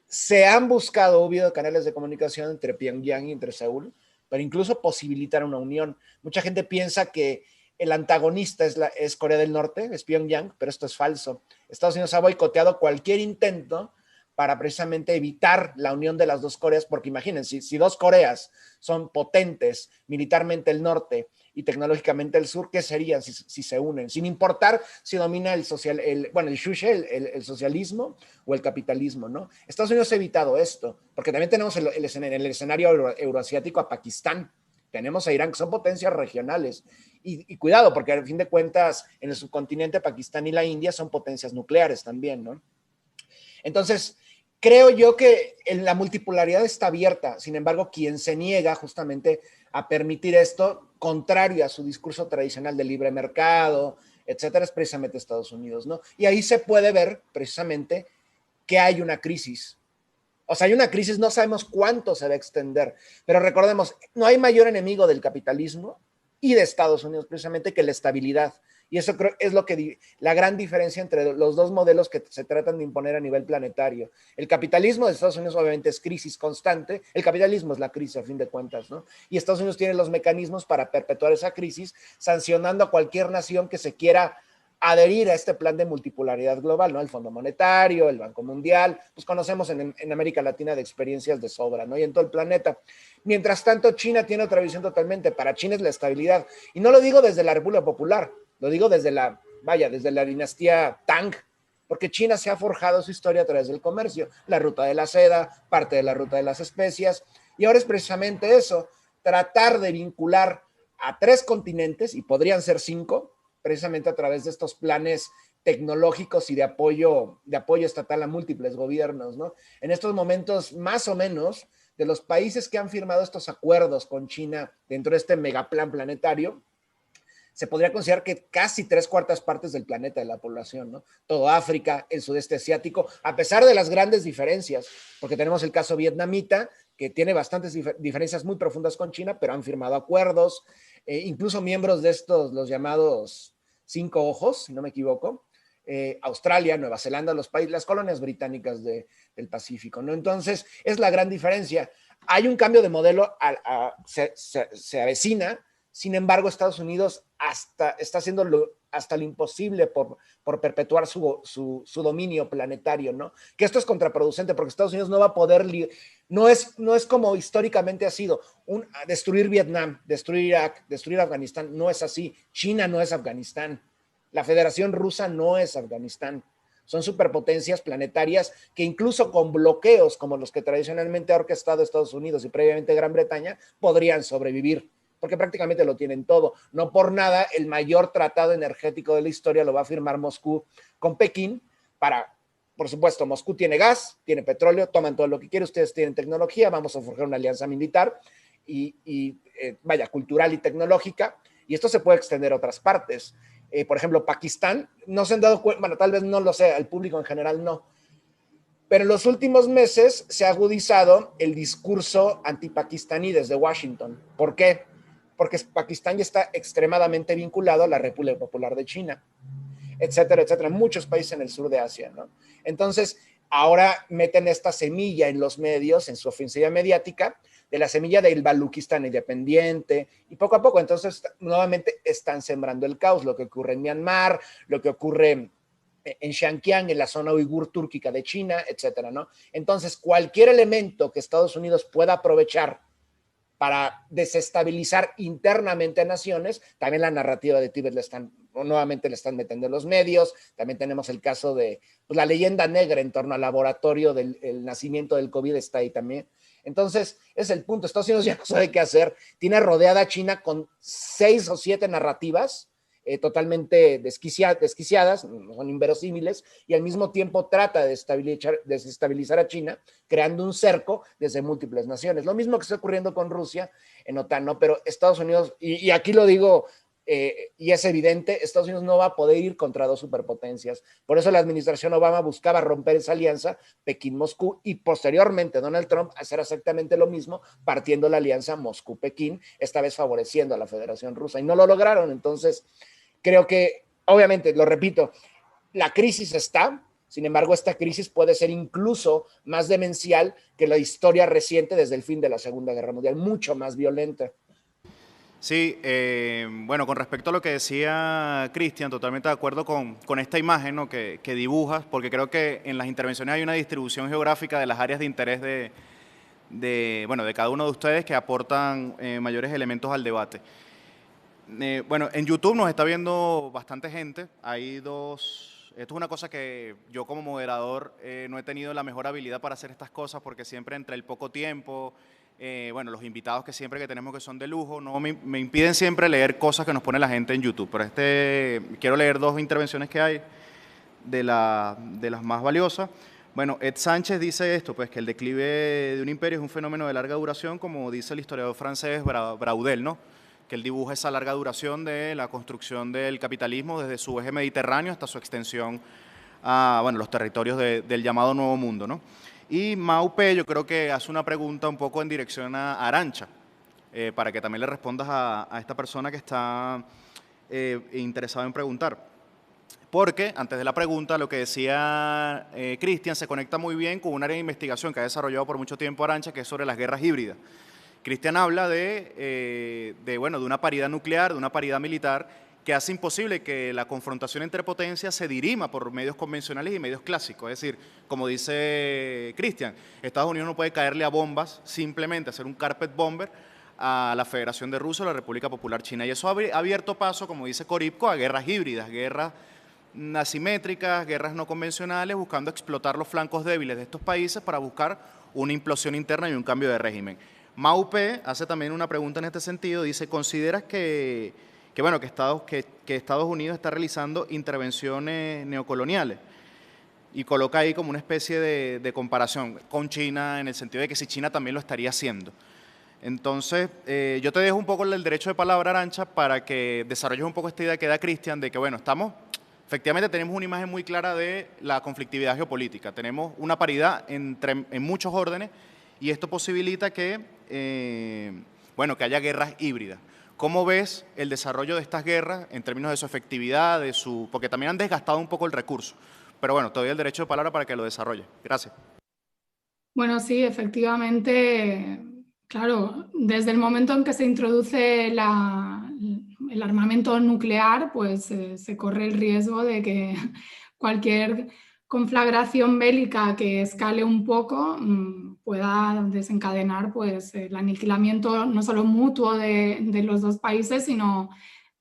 se han buscado, hubo canales de comunicación entre Pyongyang y entre Seúl, pero incluso posibilitar una unión. Mucha gente piensa que el antagonista es Corea del Norte, es Pyongyang, pero esto es falso. Estados Unidos ha boicoteado cualquier intento para precisamente evitar la unión de las dos Coreas, porque imagínense, si dos Coreas son potentes militarmente el norte y tecnológicamente el sur, ¿qué serían si se unen? Sin importar si domina el socialismo o el capitalismo, ¿no? Estados Unidos ha evitado esto, porque también tenemos en el escenario euroasiático a Pakistán, tenemos a Irán, que son potencias regionales. Y cuidado, porque al fin de cuentas, en el subcontinente, Pakistán y la India son potencias nucleares también, ¿no? Entonces, creo yo que la multipolaridad está abierta. Sin embargo, quien se niega justamente a permitir esto, contrario a su discurso tradicional de libre mercado, etcétera, es precisamente Estados Unidos, ¿no? Y ahí se puede ver precisamente que hay una crisis. O sea, hay una crisis, no sabemos cuánto se va a extender, pero recordemos, no hay mayor enemigo del capitalismo y de Estados Unidos precisamente que la estabilidad. Y eso creo es la gran diferencia entre los dos modelos que se tratan de imponer a nivel planetario. El capitalismo de Estados Unidos obviamente es crisis constante, el capitalismo es la crisis a fin de cuentas, ¿no? Y Estados Unidos tiene los mecanismos para perpetuar esa crisis, sancionando a cualquier nación que se quiera adherir a este plan de multipolaridad global, ¿no? El Fondo Monetario, el Banco Mundial, pues conocemos en América Latina de experiencias de sobra, ¿no? Y en todo el planeta. Mientras tanto, China tiene otra visión totalmente. Para China es la estabilidad. Y no lo digo desde la República Popular, lo digo desde desde la dinastía Tang, porque China se ha forjado su historia a través del comercio, la ruta de la seda, parte de la ruta de las especias, y ahora es precisamente eso, tratar de vincular a 3 continentes, y podrían ser 5, precisamente a través de estos planes tecnológicos y de apoyo estatal a múltiples gobiernos, ¿no? En estos momentos, más o menos, de los países que han firmado estos acuerdos con China dentro de este megaplan planetario, se podría considerar que casi 3/4 del planeta de la población, ¿no? Todo África, el sudeste asiático, a pesar de las grandes diferencias, porque tenemos el caso vietnamita, que tiene bastantes diferencias muy profundas con China, pero han firmado acuerdos, incluso miembros de estos, los llamados 5 ojos, si no me equivoco, Australia, Nueva Zelanda, las colonias británicas del Pacífico, ¿no? Entonces, es la gran diferencia. Hay un cambio de modelo, se avecina. Sin embargo, Estados Unidos está haciendo hasta lo imposible por perpetuar su dominio planetario, ¿no? Que esto es contraproducente porque Estados Unidos no va a poder, no es como históricamente ha sido, destruir Vietnam, destruir Irak, destruir Afganistán, no es así. China no es Afganistán. La Federación Rusa no es Afganistán. Son superpotencias planetarias que incluso con bloqueos como los que tradicionalmente ha orquestado Estados Unidos y previamente Gran Bretaña, podrían sobrevivir, porque prácticamente lo tienen todo. No por nada, el mayor tratado energético de la historia lo va a firmar Moscú con Pekín por supuesto, Moscú tiene gas, tiene petróleo, toman todo lo que quieren, ustedes tienen tecnología, vamos a forjar una alianza militar cultural y tecnológica, y esto se puede extender a otras partes. Por ejemplo, Pakistán, no se han dado cuenta, bueno, tal vez no lo sé, el público en general no, pero en los últimos meses se ha agudizado el discurso antipakistaní desde Washington. ¿Por qué? Porque Pakistán ya está extremadamente vinculado a la República Popular de China. etcétera, etcétera, muchos países en el sur de Asia, ¿no? Entonces, ahora meten esta semilla en los medios, en su ofensiva mediática, de la semilla del Baluquistán independiente, y poco a poco, entonces, nuevamente están sembrando el caos, lo que ocurre en Myanmar, lo que ocurre en Xinjiang, en la zona uigur túrquica de China, etcétera, ¿no? Entonces, cualquier elemento que Estados Unidos pueda aprovechar para desestabilizar internamente a naciones, también la narrativa de Tíbet nuevamente le están metiendo en los medios, también tenemos el caso de pues, la leyenda negra en torno al laboratorio del nacimiento del COVID está ahí también. Entonces, ese es el punto, Estados Unidos ya no sabe qué hacer, tiene rodeada a China con 6 o 7 narrativas, totalmente desquiciadas, son inverosímiles, y al mismo tiempo trata de desestabilizar a China, creando un cerco desde múltiples naciones. Lo mismo que está ocurriendo con Rusia en OTAN, ¿no? Pero Estados Unidos, y aquí lo digo, y es evidente, Estados Unidos no va a poder ir contra 2 superpotencias. Por eso la administración Obama buscaba romper esa alianza Pekín-Moscú y posteriormente Donald Trump hacer exactamente lo mismo, partiendo la alianza Moscú-Pekín, esta vez favoreciendo a la Federación Rusa. Y no lo lograron, entonces creo que, obviamente, lo repito, la crisis está, sin embargo, esta crisis puede ser incluso más demencial que la historia reciente desde el fin de la Segunda Guerra Mundial, mucho más violenta. Sí, bueno, con respecto a lo que decía Cristian, totalmente de acuerdo con esta imagen, ¿no? que dibujas, porque creo que en las intervenciones hay una distribución geográfica de las áreas de interés bueno, de cada uno de ustedes que aportan mayores elementos al debate. Bueno, en YouTube nos está viendo bastante gente. Hay dos... Esto es una cosa que yo como moderador no he tenido la mejor habilidad para hacer estas cosas porque siempre entre el poco tiempo, bueno, los invitados que siempre que tenemos que son de lujo, no me impiden siempre leer cosas que nos pone la gente en YouTube. Pero quiero leer 2 intervenciones que hay de las más valiosas. Bueno, Ed Sánchez dice esto, pues que el declive de un imperio es un fenómeno de larga duración, como dice el historiador francés Braudel, ¿no? Que él dibuja esa larga duración de la construcción del capitalismo desde su eje mediterráneo hasta su extensión a bueno, los territorios del llamado Nuevo Mundo, ¿no? Y Maupe yo creo que hace una pregunta un poco en dirección a Arantxa, para que también le respondas a esta persona que está interesado en preguntar. Porque antes de la pregunta, lo que decía Cristian se conecta muy bien con un área de investigación que ha desarrollado por mucho tiempo Arantxa, que es sobre las guerras híbridas. Cristian habla de una paridad nuclear, de una paridad militar, que hace imposible que la confrontación entre potencias se dirima por medios convencionales y medios clásicos. Es decir, como dice Cristian, Estados Unidos no puede caerle a bombas, simplemente hacer un carpet bomber a la Federación de Rusia o la República Popular China. Y eso ha abierto paso, como dice Coripco, a guerras híbridas, guerras asimétricas, guerras no convencionales, buscando explotar los flancos débiles de estos países para buscar una implosión interna y un cambio de régimen. Maupe hace también una pregunta en este sentido, dice, ¿consideras que Estados Unidos está realizando intervenciones neocoloniales? Y coloca ahí como una especie de comparación con China, en el sentido de que si China también lo estaría haciendo. Entonces, yo te dejo un poco el derecho de palabra, Arantxa, para que desarrolles un poco esta idea que da Cristian, de que, bueno, efectivamente tenemos una imagen muy clara de la conflictividad geopolítica, tenemos una paridad en muchos órdenes, y esto posibilita que haya guerras híbridas. ¿Cómo ves el desarrollo de estas guerras en términos de su efectividad, porque también han desgastado un poco el recurso? Pero bueno, te doy el derecho de palabra para que lo desarrolles. Gracias. Bueno, sí, efectivamente, claro, desde el momento en que se introduce el armamento nuclear, pues se corre el riesgo de que cualquier conflagración bélica que escale un poco pueda desencadenar pues, el aniquilamiento no solo mutuo de los 2 países, sino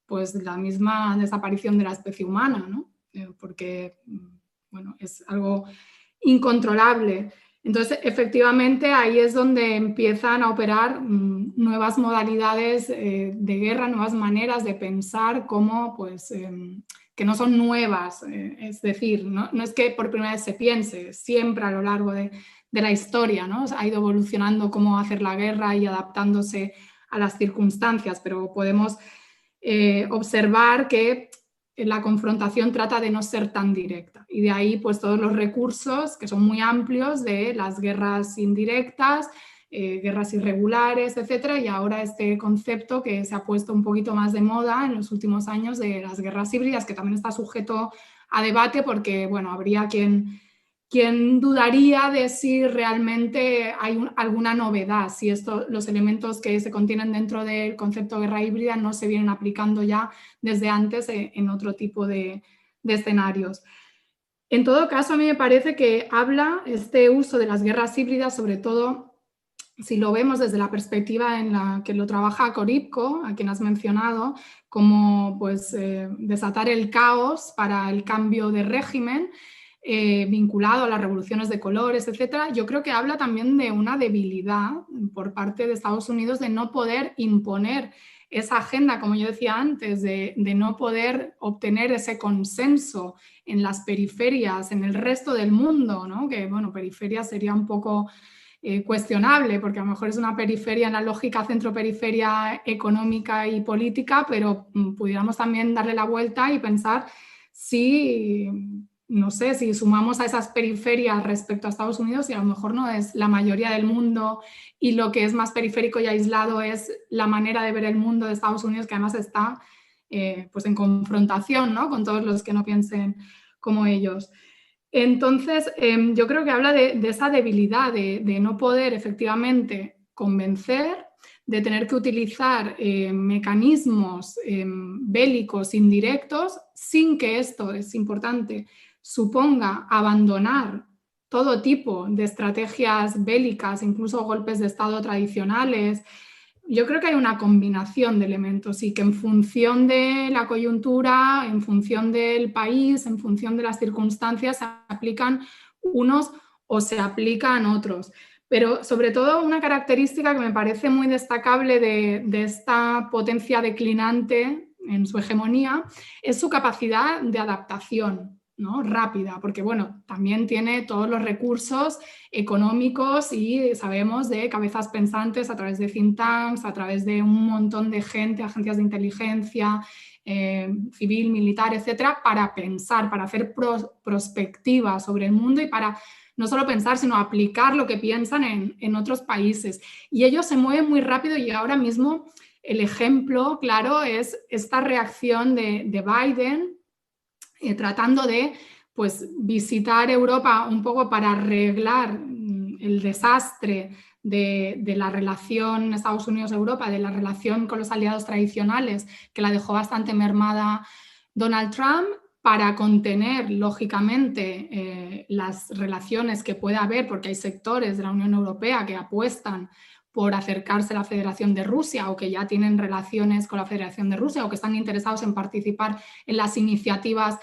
pues, la misma desaparición de la especie humana, ¿no? Porque bueno, es algo incontrolable. Entonces, efectivamente, ahí es donde empiezan a operar nuevas modalidades de guerra, nuevas maneras de pensar, como pues que no son nuevas, es decir, no es que por primera vez se piense, siempre a lo largo de la historia, ¿no? Ha ido evolucionando cómo hacer la guerra y adaptándose a las circunstancias, pero podemos observar que la confrontación trata de no ser tan directa, y de ahí pues todos los recursos que son muy amplios de las guerras indirectas, guerras irregulares, etcétera, y ahora este concepto que se ha puesto un poquito más de moda en los últimos años de las guerras híbridas, que también está sujeto a debate porque, bueno, habría quien dudaría de si realmente hay alguna novedad, si los elementos que se contienen dentro del concepto de guerra híbrida no se vienen aplicando ya desde antes en otro tipo de escenarios. En todo caso, a mí me parece que habla este uso de las guerras híbridas, sobre todo si lo vemos desde la perspectiva en la que lo trabaja Coripco, a quien has mencionado, como pues, desatar el caos para el cambio de régimen, vinculado a las revoluciones de colores, etcétera. Yo creo que habla también de una debilidad por parte de Estados Unidos de no poder imponer esa agenda, como yo decía antes, de no poder obtener ese consenso en las periferias, en el resto del mundo, ¿no? Que, bueno, periferia sería un poco cuestionable, porque a lo mejor es una periferia en la lógica centro-periferia económica y política, pero pudiéramos también darle la vuelta y pensar si, no sé, si sumamos a esas periferias respecto a Estados Unidos, y a lo mejor no es la mayoría del mundo y lo que es más periférico y aislado es la manera de ver el mundo de Estados Unidos, que además está pues en confrontación, ¿no?, con todos los que no piensen como ellos. Entonces, yo creo que habla de esa debilidad de no poder efectivamente convencer, de tener que utilizar mecanismos bélicos indirectos sin que esto, es importante, suponga abandonar todo tipo de estrategias bélicas, incluso golpes de Estado tradicionales. Yo creo que hay una combinación de elementos y que en función de la coyuntura, en función del país, en función de las circunstancias, se aplican unos o se aplican otros. Pero sobre todo una característica que me parece muy destacable de esta potencia declinante en su hegemonía es su capacidad de adaptación, ¿no?, rápida, porque bueno, también tiene todos los recursos económicos y sabemos de cabezas pensantes a través de think tanks, a través de un montón de gente, agencias de inteligencia, civil, militar, etcétera, para pensar, para hacer prospectiva sobre el mundo y para no solo pensar, sino aplicar lo que piensan en otros países. Y ellos se mueven muy rápido y ahora mismo el ejemplo claro es esta reacción de Biden tratando de pues, visitar Europa un poco para arreglar el desastre de la relación Estados Unidos-Europa, de la relación con los aliados tradicionales, que la dejó bastante mermada Donald Trump, para contener, lógicamente, las relaciones que pueda haber, porque hay sectores de la Unión Europea que apuestan por acercarse a la Federación de Rusia o que ya tienen relaciones con la Federación de Rusia o que están interesados en participar en las iniciativas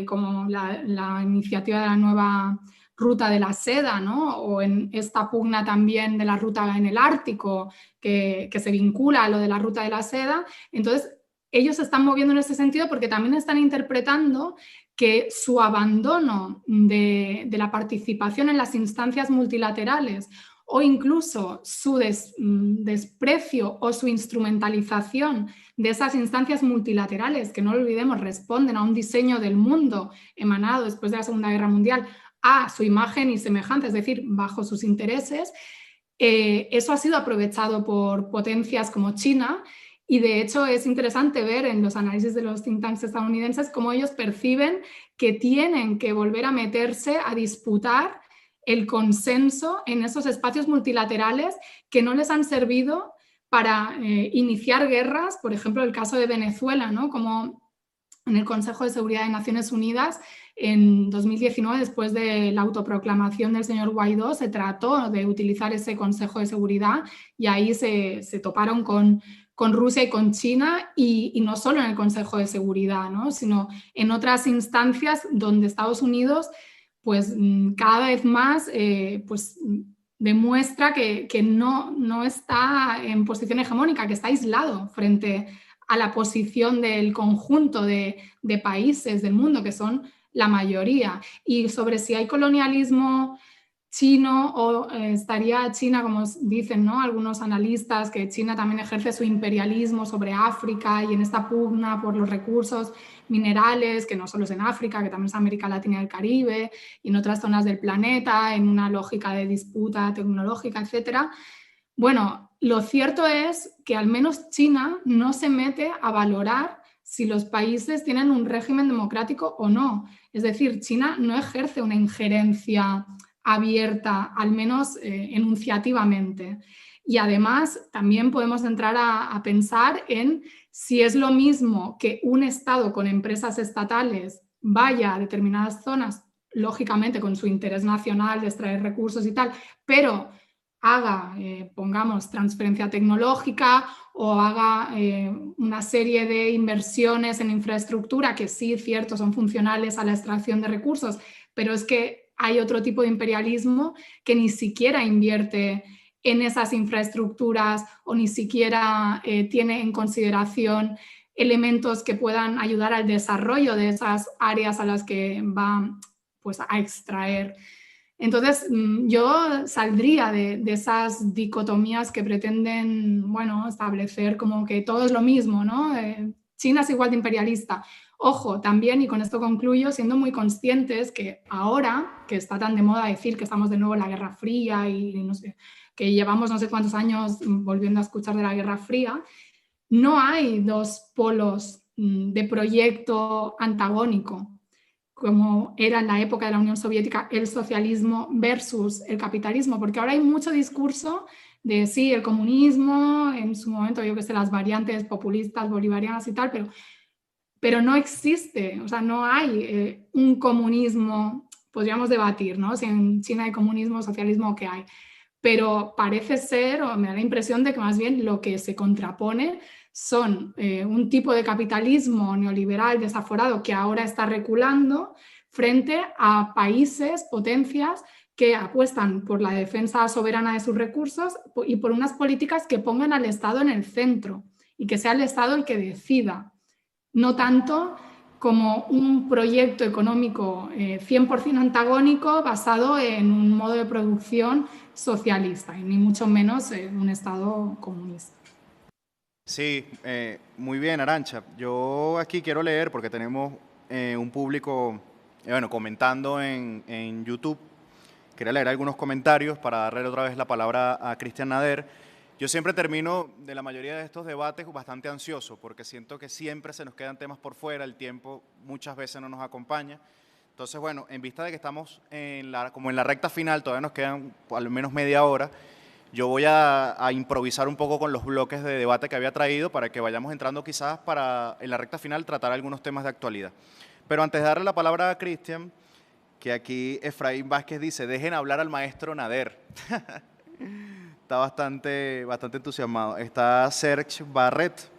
como la iniciativa de la nueva ruta de la seda, ¿no?, o en esta pugna también de la ruta en el Ártico que se vincula a lo de la ruta de la seda. Entonces, ellos se están moviendo en ese sentido porque también están interpretando que su abandono de la participación en las instancias multilaterales o incluso su desprecio o su instrumentalización de esas instancias multilaterales, que no lo olvidemos, responden a un diseño del mundo emanado después de la Segunda Guerra Mundial a su imagen y semejanza, es decir, bajo sus intereses, eso ha sido aprovechado por potencias como China. Y de hecho es interesante ver en los análisis de los think tanks estadounidenses cómo ellos perciben que tienen que volver a meterse a disputar el consenso en esos espacios multilaterales que no les han servido para iniciar guerras, por ejemplo, el caso de Venezuela, ¿no?, como en el Consejo de Seguridad de Naciones Unidas en 2019, después de la autoproclamación del señor Guaidó, se trató de utilizar ese Consejo de Seguridad y ahí se toparon con Rusia y con China y no solo en el Consejo de Seguridad, ¿no?, sino en otras instancias donde Estados Unidos pues cada vez más pues, demuestra que no está en posición hegemónica, que está aislado frente a la posición del conjunto de países del mundo, que son la mayoría. Y sobre si hay colonialismo chino o estaría China, como dicen, ¿no?, algunos analistas, que China también ejerce su imperialismo sobre África y en esta pugna por los recursos minerales, que no solo es en África, que también es América Latina y el Caribe y en otras zonas del planeta, en una lógica de disputa tecnológica, etcétera. Bueno, lo cierto es que al menos China no se mete a valorar si los países tienen un régimen democrático o no. Es decir, China no ejerce una injerencia abierta, al menos enunciativamente. Y además también podemos entrar a pensar en si es lo mismo que un Estado con empresas estatales vaya a determinadas zonas, lógicamente con su interés nacional de extraer recursos y tal, pero haga, pongamos, transferencia tecnológica o haga una serie de inversiones en infraestructura que sí, cierto, son funcionales a la extracción de recursos, pero es que hay otro tipo de imperialismo que ni siquiera invierte en esas infraestructuras o ni siquiera tiene en consideración elementos que puedan ayudar al desarrollo de esas áreas a las que va, pues, a extraer. Entonces, yo saldría de esas dicotomías que pretenden, bueno, establecer como que todo es lo mismo, ¿no? China es igual de imperialista. Ojo, también, y con esto concluyo, siendo muy conscientes que ahora, que está tan de moda decir que estamos de nuevo en la Guerra Fría y no sé, que llevamos no sé cuántos años volviendo a escuchar de la Guerra Fría, no hay dos polos de proyecto antagónico, como era en la época de la Unión Soviética el socialismo versus el capitalismo, porque ahora hay mucho discurso de sí, el comunismo, en su momento, yo que sé, las variantes populistas, bolivarianas y tal, pero no existe, o sea, no hay un comunismo, podríamos debatir, ¿no?, si en China hay comunismo, socialismo o qué hay, pero parece ser, o me da la impresión de que más bien lo que se contrapone son un tipo de capitalismo neoliberal desaforado que ahora está reculando frente a países, potencias, que apuestan por la defensa soberana de sus recursos y por unas políticas que pongan al Estado en el centro y que sea el Estado el que decida, no tanto como un proyecto económico 100% antagónico basado en un modo de producción socialista y ni mucho menos en un Estado comunista. Sí, muy bien, Arantxa. Yo aquí quiero leer porque tenemos un público, bueno, comentando en YouTube. Quería leer algunos comentarios para darle otra vez la palabra a Cristian Nader. Yo siempre termino de la mayoría de estos debates bastante ansioso porque siento que siempre se nos quedan temas por fuera, el tiempo muchas veces no nos acompaña. Entonces, bueno, en vista de que estamos como en la recta final, todavía nos quedan al menos media hora, yo voy a improvisar un poco con los bloques de debate que había traído para que vayamos entrando quizás para en la recta final tratar algunos temas de actualidad. Pero antes de darle la palabra a Cristian, que aquí Efraín Vázquez dice, dejen hablar al maestro Nader. Está bastante entusiasmado. Está Serge Barret.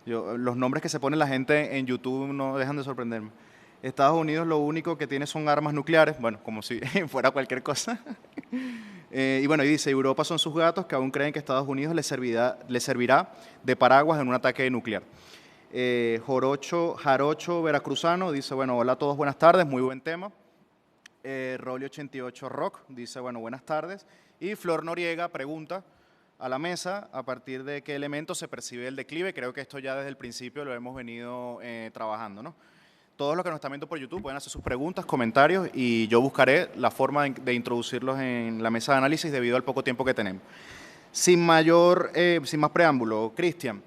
Los nombres que se pone la gente en YouTube no dejan de sorprenderme. Estados Unidos lo único que tiene son armas nucleares. Bueno, como si fuera cualquier cosa. Y bueno, y dice, Europa son sus gatos que aún creen que Estados Unidos les servirá de paraguas en un ataque nuclear. Jarocho Veracruzano dice, bueno, hola a todos, buenas tardes, muy buen tema. Rolly88 Rock dice, bueno, buenas tardes. Y Flor Noriega pregunta a la mesa, ¿a partir de qué elemento se percibe el declive? Creo que esto ya desde el principio lo hemos venido trabajando, ¿no? Todos los que nos están viendo por YouTube pueden hacer sus preguntas, comentarios y yo buscaré la forma de introducirlos en la mesa de análisis debido al poco tiempo que tenemos. Sin más preámbulo, Cristian,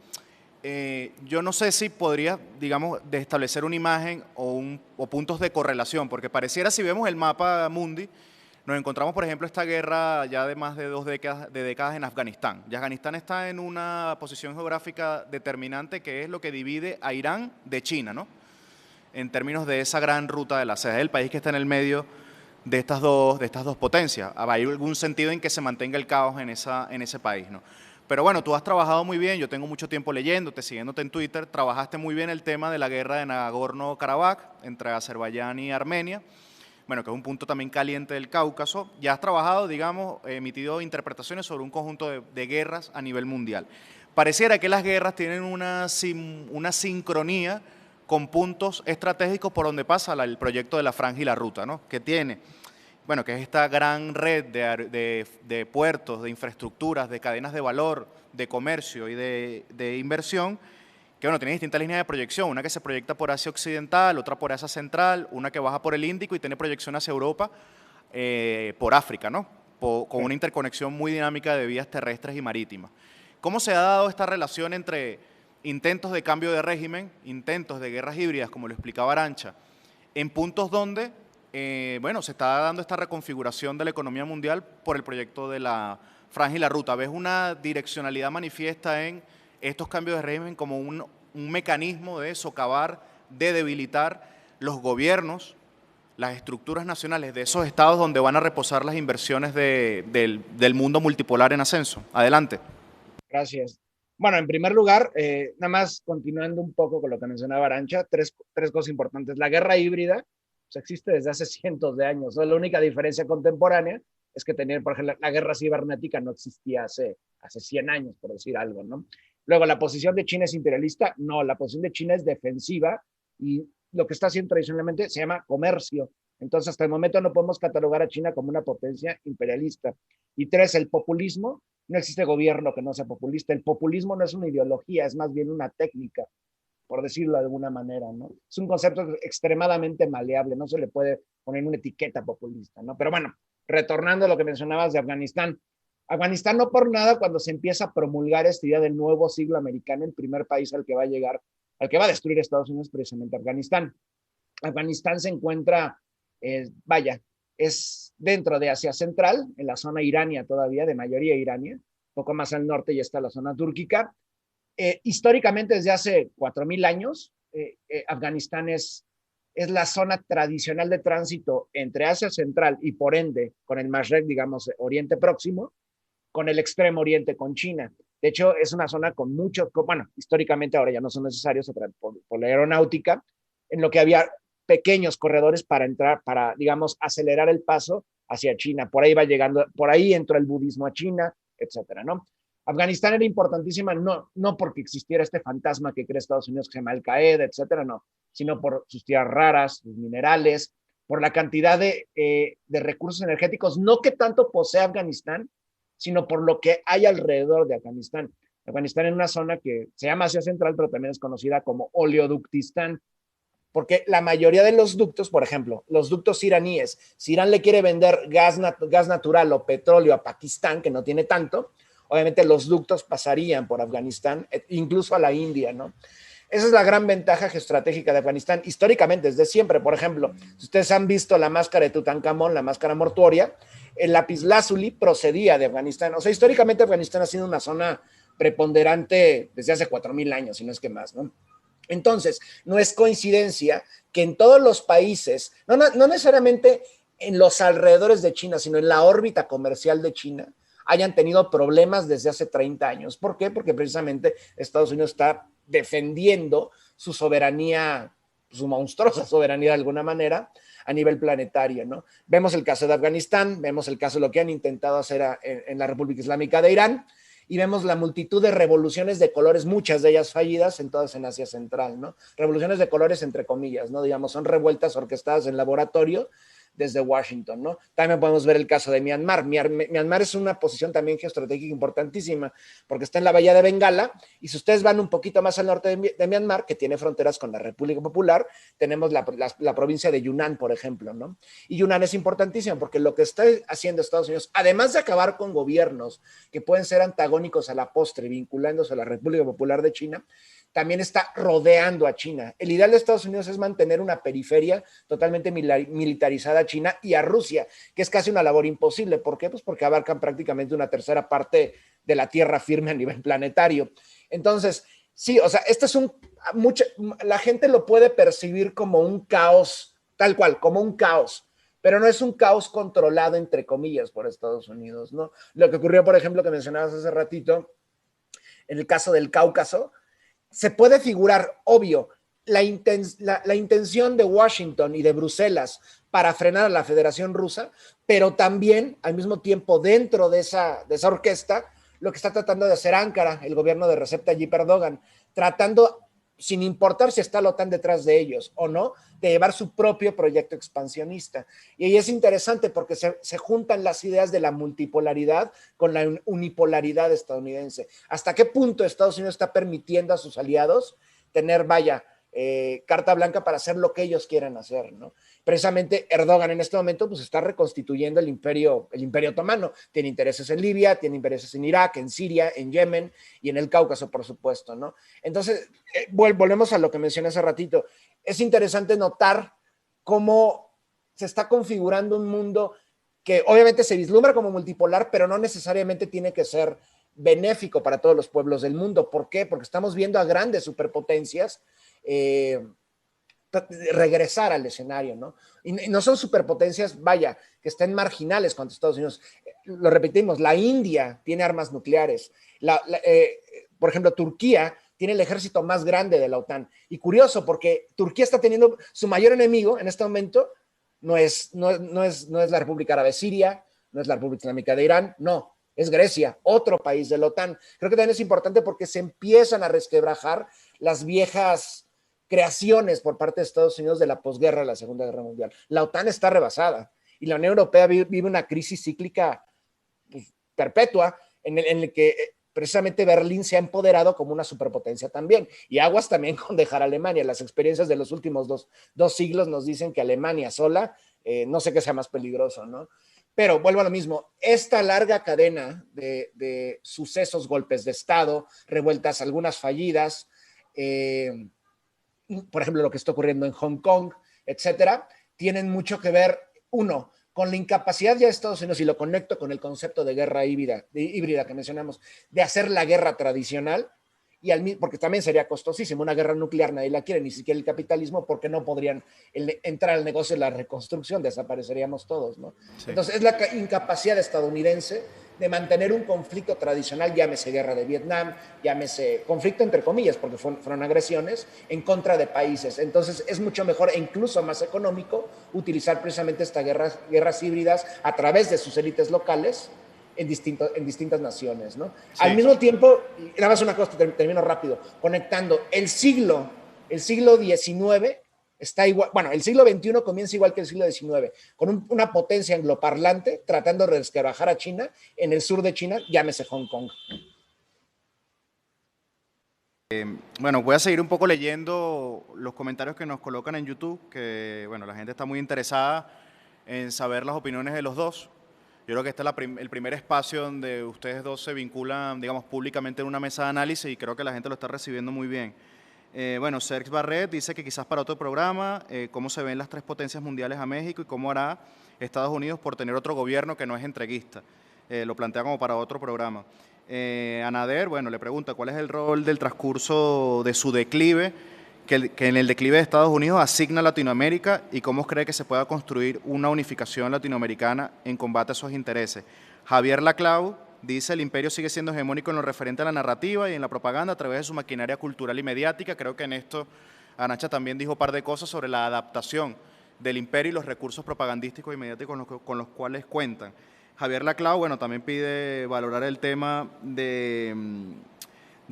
yo no sé si podrías, digamos, de establecer una imagen o puntos de correlación, porque pareciera, si vemos el mapa mundi, nos encontramos, por ejemplo, esta guerra ya de más de 2 décadas en Afganistán. Y Afganistán está en una posición geográfica determinante que es lo que divide a Irán de China, ¿no? En términos de esa gran ruta de la seda, el país que está en el medio de estas dos potencias. ¿Hay algún sentido en que se mantenga el caos en ese país, ¿no? Pero bueno, tú has trabajado muy bien, yo tengo mucho tiempo leyéndote, siguiéndote en Twitter, trabajaste muy bien el tema de la guerra de Nagorno-Karabaj entre Azerbaiyán y Armenia, bueno, que es un punto también caliente del Cáucaso. Ya has trabajado, digamos, emitido interpretaciones sobre un conjunto de guerras a nivel mundial. Pareciera que las guerras tienen una sincronía con puntos estratégicos por donde pasa el proyecto de la Franja y la Ruta, ¿no? Que tiene bueno, que es esta gran red de puertos, de infraestructuras, de cadenas de valor, de comercio y de inversión, que bueno, tiene distintas líneas de proyección, una que se proyecta por Asia Occidental, otra por Asia Central, una que baja por el Índico y tiene proyección hacia Europa, por África, ¿no? Con una interconexión muy dinámica de vías terrestres y marítimas. ¿Cómo se ha dado esta relación entre intentos de cambio de régimen, intentos de guerras híbridas, como lo explicaba Arantxa, en puntos donde, bueno, se está dando esta reconfiguración de la economía mundial por el proyecto de la Franja y la Ruta? ¿Ves una direccionalidad manifiesta en estos cambios de régimen como un mecanismo de socavar, de debilitar los gobiernos, las estructuras nacionales de esos estados donde van a reposar las inversiones del mundo multipolar en ascenso? Adelante. Gracias. Bueno, en primer lugar, nada más continuando un poco con lo que mencionaba Arantxa, tres cosas importantes. La guerra híbrida pues, existe desde hace cientos de años. La única diferencia contemporánea es que tener, por ejemplo, la guerra cibernética no existía hace 100 años, por decir algo, ¿no? Luego, ¿la posición de China es imperialista? No, la posición de China es defensiva y lo que está haciendo tradicionalmente se llama comercio. Entonces, hasta el momento no podemos catalogar a China como una potencia imperialista. Y tres, el populismo. No existe gobierno que no sea populista. El populismo no es una ideología, es más bien una técnica, por decirlo de alguna manera, ¿no? Es un concepto extremadamente maleable, no se le puede poner una etiqueta populista, ¿no? Pero bueno, retornando a lo que mencionabas de Afganistán. Afganistán no por nada cuando se empieza a promulgar esta idea del nuevo siglo americano, el primer país al que va a llegar, al que va a destruir Estados Unidos, precisamente Afganistán. Afganistán se encuentra, es dentro de Asia Central, en la zona irania todavía, de mayoría irania, un poco más al norte ya está la zona túrquica. Históricamente, desde hace 4.000 años, Afganistán es la zona tradicional de tránsito entre Asia Central y por ende con el Mashrek, digamos, Oriente Próximo, con el Extremo Oriente, con China. De hecho, es una zona con mucho, bueno, históricamente ahora ya no son necesarios por la aeronáutica, en lo que había pequeños corredores para entrar, para, digamos, acelerar el paso hacia China. Por ahí va llegando, por ahí entró el budismo a China, etcétera, ¿no? Afganistán era importantísima no porque existiera este fantasma que cree Estados Unidos que se llama Al-Qaeda, etcétera, no, sino por sus tierras raras, sus minerales, por la cantidad de recursos energéticos, no que tanto posee Afganistán, sino por lo que hay alrededor de Afganistán. Afganistán es una zona que se llama Asia Central, pero también es conocida como Oleoductistán, porque la mayoría de los ductos, por ejemplo, los ductos iraníes, si Irán le quiere vender gas natural o petróleo a Pakistán, que no tiene tanto, obviamente los ductos pasarían por Afganistán, incluso a la India, ¿no? Esa es la gran ventaja geoestratégica de Afganistán, históricamente, desde siempre. Por ejemplo, si ustedes han visto la máscara de Tutankamón, la máscara mortuoria, el lapislázuli procedía de Afganistán. O sea, históricamente Afganistán ha sido una zona preponderante desde hace 4.000 años, si no es que más, ¿no? Entonces, no es coincidencia que en todos los países, no necesariamente en los alrededores de China, sino en la órbita comercial de China, hayan tenido problemas desde hace 30 años. ¿Por qué? Porque precisamente Estados Unidos está defendiendo su soberanía, su monstruosa soberanía de alguna manera, a nivel planetario, ¿no? Vemos el caso de Afganistán, vemos el caso de lo que han intentado hacer en la República Islámica de Irán, y vemos la multitud de revoluciones de colores, muchas de ellas fallidas, todas en Asia Central, ¿no? Revoluciones de colores entre comillas, ¿no? Digamos, son revueltas orquestadas en laboratorio desde Washington, ¿no? También podemos ver el caso de Myanmar. Myanmar es una posición también geoestratégica importantísima, porque está en la bahía de Bengala, y si ustedes van un poquito más al norte de Myanmar, que tiene fronteras con la República Popular, tenemos la provincia de Yunnan, por ejemplo, ¿no? Y Yunnan es importantísimo, porque lo que está haciendo Estados Unidos, además de acabar con gobiernos que pueden ser antagónicos a la postre, vinculándose a la República Popular de China, también está rodeando a China. El ideal de Estados Unidos es mantener una periferia totalmente militarizada a China y a Rusia, que es casi una labor imposible. ¿Por qué? Pues porque abarcan prácticamente una tercera parte de la tierra firme a nivel planetario. Entonces, sí, o sea, la gente lo puede percibir como un caos, tal cual, como un caos, pero no es un caos controlado, entre comillas, por Estados Unidos, ¿no? Lo que ocurrió, por ejemplo, que mencionabas hace ratito, en el caso del Cáucaso, se puede figurar, obvio, la intención de Washington y de Bruselas para frenar a la Federación Rusa, pero también, al mismo tiempo, dentro de esa orquesta, lo que está tratando de hacer Ankara, el gobierno de Recep Tayyip Erdogan, tratando sin importar si está la OTAN detrás de ellos o no, de llevar su propio proyecto expansionista. Y ahí es interesante porque se juntan las ideas de la multipolaridad con la unipolaridad estadounidense. ¿Hasta qué punto Estados Unidos está permitiendo a sus aliados tener, carta blanca para hacer lo que ellos quieran hacer, ¿no? Precisamente Erdogan en este momento pues está reconstituyendo el imperio otomano. Tiene intereses en Libia, tiene intereses en Irak, en Siria, en Yemen y en el Cáucaso, por supuesto, ¿no? Entonces, volvemos a lo que mencioné hace ratito. Es interesante notar cómo se está configurando un mundo que obviamente se vislumbra como multipolar, pero no necesariamente tiene que ser benéfico para todos los pueblos del mundo. ¿Por qué? Porque estamos viendo a grandes superpotencias regresar al escenario, ¿no? Y no son superpotencias, que estén marginales contra Estados Unidos. Lo repetimos, la India tiene armas nucleares. Por ejemplo, Turquía tiene el ejército más grande de la OTAN. Y curioso, porque Turquía está teniendo su mayor enemigo en este momento, no es la República Árabe Siria, no es la República Islámica de Irán, no, es Grecia, otro país de la OTAN. Creo que también es importante porque se empiezan a resquebrajar las viejas creaciones por parte de Estados Unidos de la posguerra de la Segunda Guerra Mundial. La OTAN está rebasada y la Unión Europea vive una crisis cíclica perpetua en el que precisamente Berlín se ha empoderado como una superpotencia también. Y aguas también con dejar a Alemania. Las experiencias de los últimos dos siglos nos dicen que Alemania sola, no sé qué sea más peligroso, ¿no? Pero vuelvo a lo mismo, esta larga cadena de sucesos, golpes de Estado, revueltas, algunas fallidas, por ejemplo, lo que está ocurriendo en Hong Kong, etcétera, tienen mucho que ver, uno, con la incapacidad ya de Estados Unidos, y lo conecto con el concepto de guerra híbrida que mencionamos, de hacer la guerra tradicional, porque también sería costosísimo. Una guerra nuclear nadie la quiere, ni siquiera el capitalismo, porque no podrían entrar al negocio de la reconstrucción, desapareceríamos todos, ¿no? Sí. Entonces es la incapacidad estadounidense de mantener un conflicto tradicional, llámese guerra de Vietnam, llámese conflicto entre comillas, porque fueron agresiones en contra de países. Entonces es mucho mejor e incluso más económico utilizar precisamente estas guerras híbridas a través de sus élites locales en distintas naciones, ¿no? Sí. Al mismo tiempo, nada más una cosa, termino rápido, conectando, el siglo XIX está igual, el siglo XXI comienza igual que el siglo XIX, con una potencia angloparlante tratando de resquebrajar a China en el sur de China, llámese Hong Kong. Bueno, voy a seguir un poco leyendo los comentarios que nos colocan en YouTube, que la gente está muy interesada en saber las opiniones de los dos. Yo creo que este es el primer espacio donde ustedes dos se vinculan, digamos, públicamente en una mesa de análisis, y creo que la gente lo está recibiendo muy bien. Sergio Barret dice que quizás para otro programa, cómo se ven las tres potencias mundiales a México y cómo hará Estados Unidos por tener otro gobierno que no es entreguista. Lo plantea como para otro programa. Anader, le pregunta cuál es el rol del transcurso de su declive, que en el declive de Estados Unidos asigna a Latinoamérica, y cómo cree que se pueda construir una unificación latinoamericana en combate a esos intereses. Javier Laclau dice: el imperio sigue siendo hegemónico en lo referente a la narrativa y en la propaganda a través de su maquinaria cultural y mediática. Creo que en esto Arantxa también dijo un par de cosas sobre la adaptación del imperio y los recursos propagandísticos y mediáticos con los cuales cuentan. Javier Laclau, también pide valorar el tema de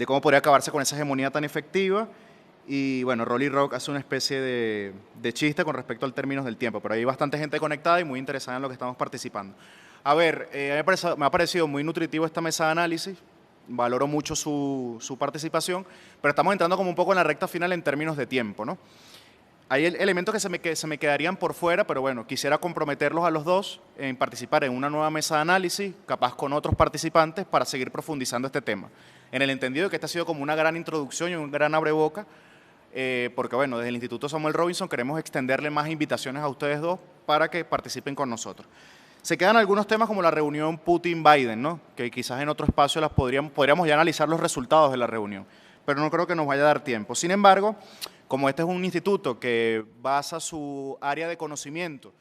cómo podría acabarse con esa hegemonía tan efectiva. Y Rolly Rock hace una especie de chiste con respecto al término del tiempo, pero hay bastante gente conectada y muy interesada en lo que estamos participando. A ver, me ha parecido muy nutritivo esta mesa de análisis, valoro mucho su participación, pero estamos entrando como un poco en la recta final en términos de tiempo, ¿no? Hay elementos que se me quedarían por fuera, pero quisiera comprometerlos a los dos en participar en una nueva mesa de análisis, capaz con otros participantes, para seguir profundizando este tema. En el entendido de que esta ha sido como una gran introducción y un gran abreboca, porque desde el Instituto Samuel Robinson queremos extenderle más invitaciones a ustedes dos para que participen con nosotros. Se quedan algunos temas como la reunión Putin-Biden, ¿no? Que quizás en otro espacio podríamos ya analizar los resultados de la reunión, pero no creo que nos vaya a dar tiempo. Sin embargo, como este es un instituto que basa su área de conocimiento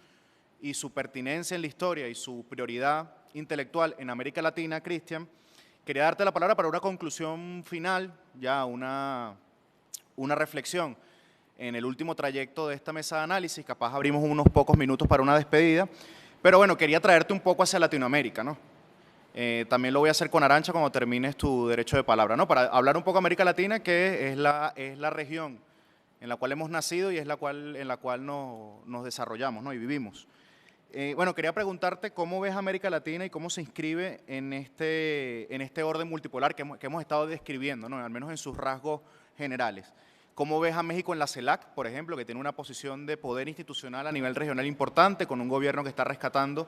y su pertinencia en la historia y su prioridad intelectual en América Latina, Cristian, quería darte la palabra para una conclusión final, ya una reflexión en el último trayecto de esta mesa de análisis. Capaz abrimos unos pocos minutos para una despedida, pero quería traerte un poco hacia Latinoamérica, ¿no? También lo voy a hacer con Arantxa cuando termines tu derecho de palabra, ¿no? Para hablar un poco de América Latina, que es la región en la cual hemos nacido y es en la cual nos desarrollamos, ¿no? Y vivimos. Bueno, quería preguntarte cómo ves América Latina y cómo se inscribe en este orden multipolar que hemos estado describiendo, ¿no? Al menos en sus rasgos generales. ¿Cómo ves a México en la CELAC, por ejemplo, que tiene una posición de poder institucional a nivel regional importante, con un gobierno que está rescatando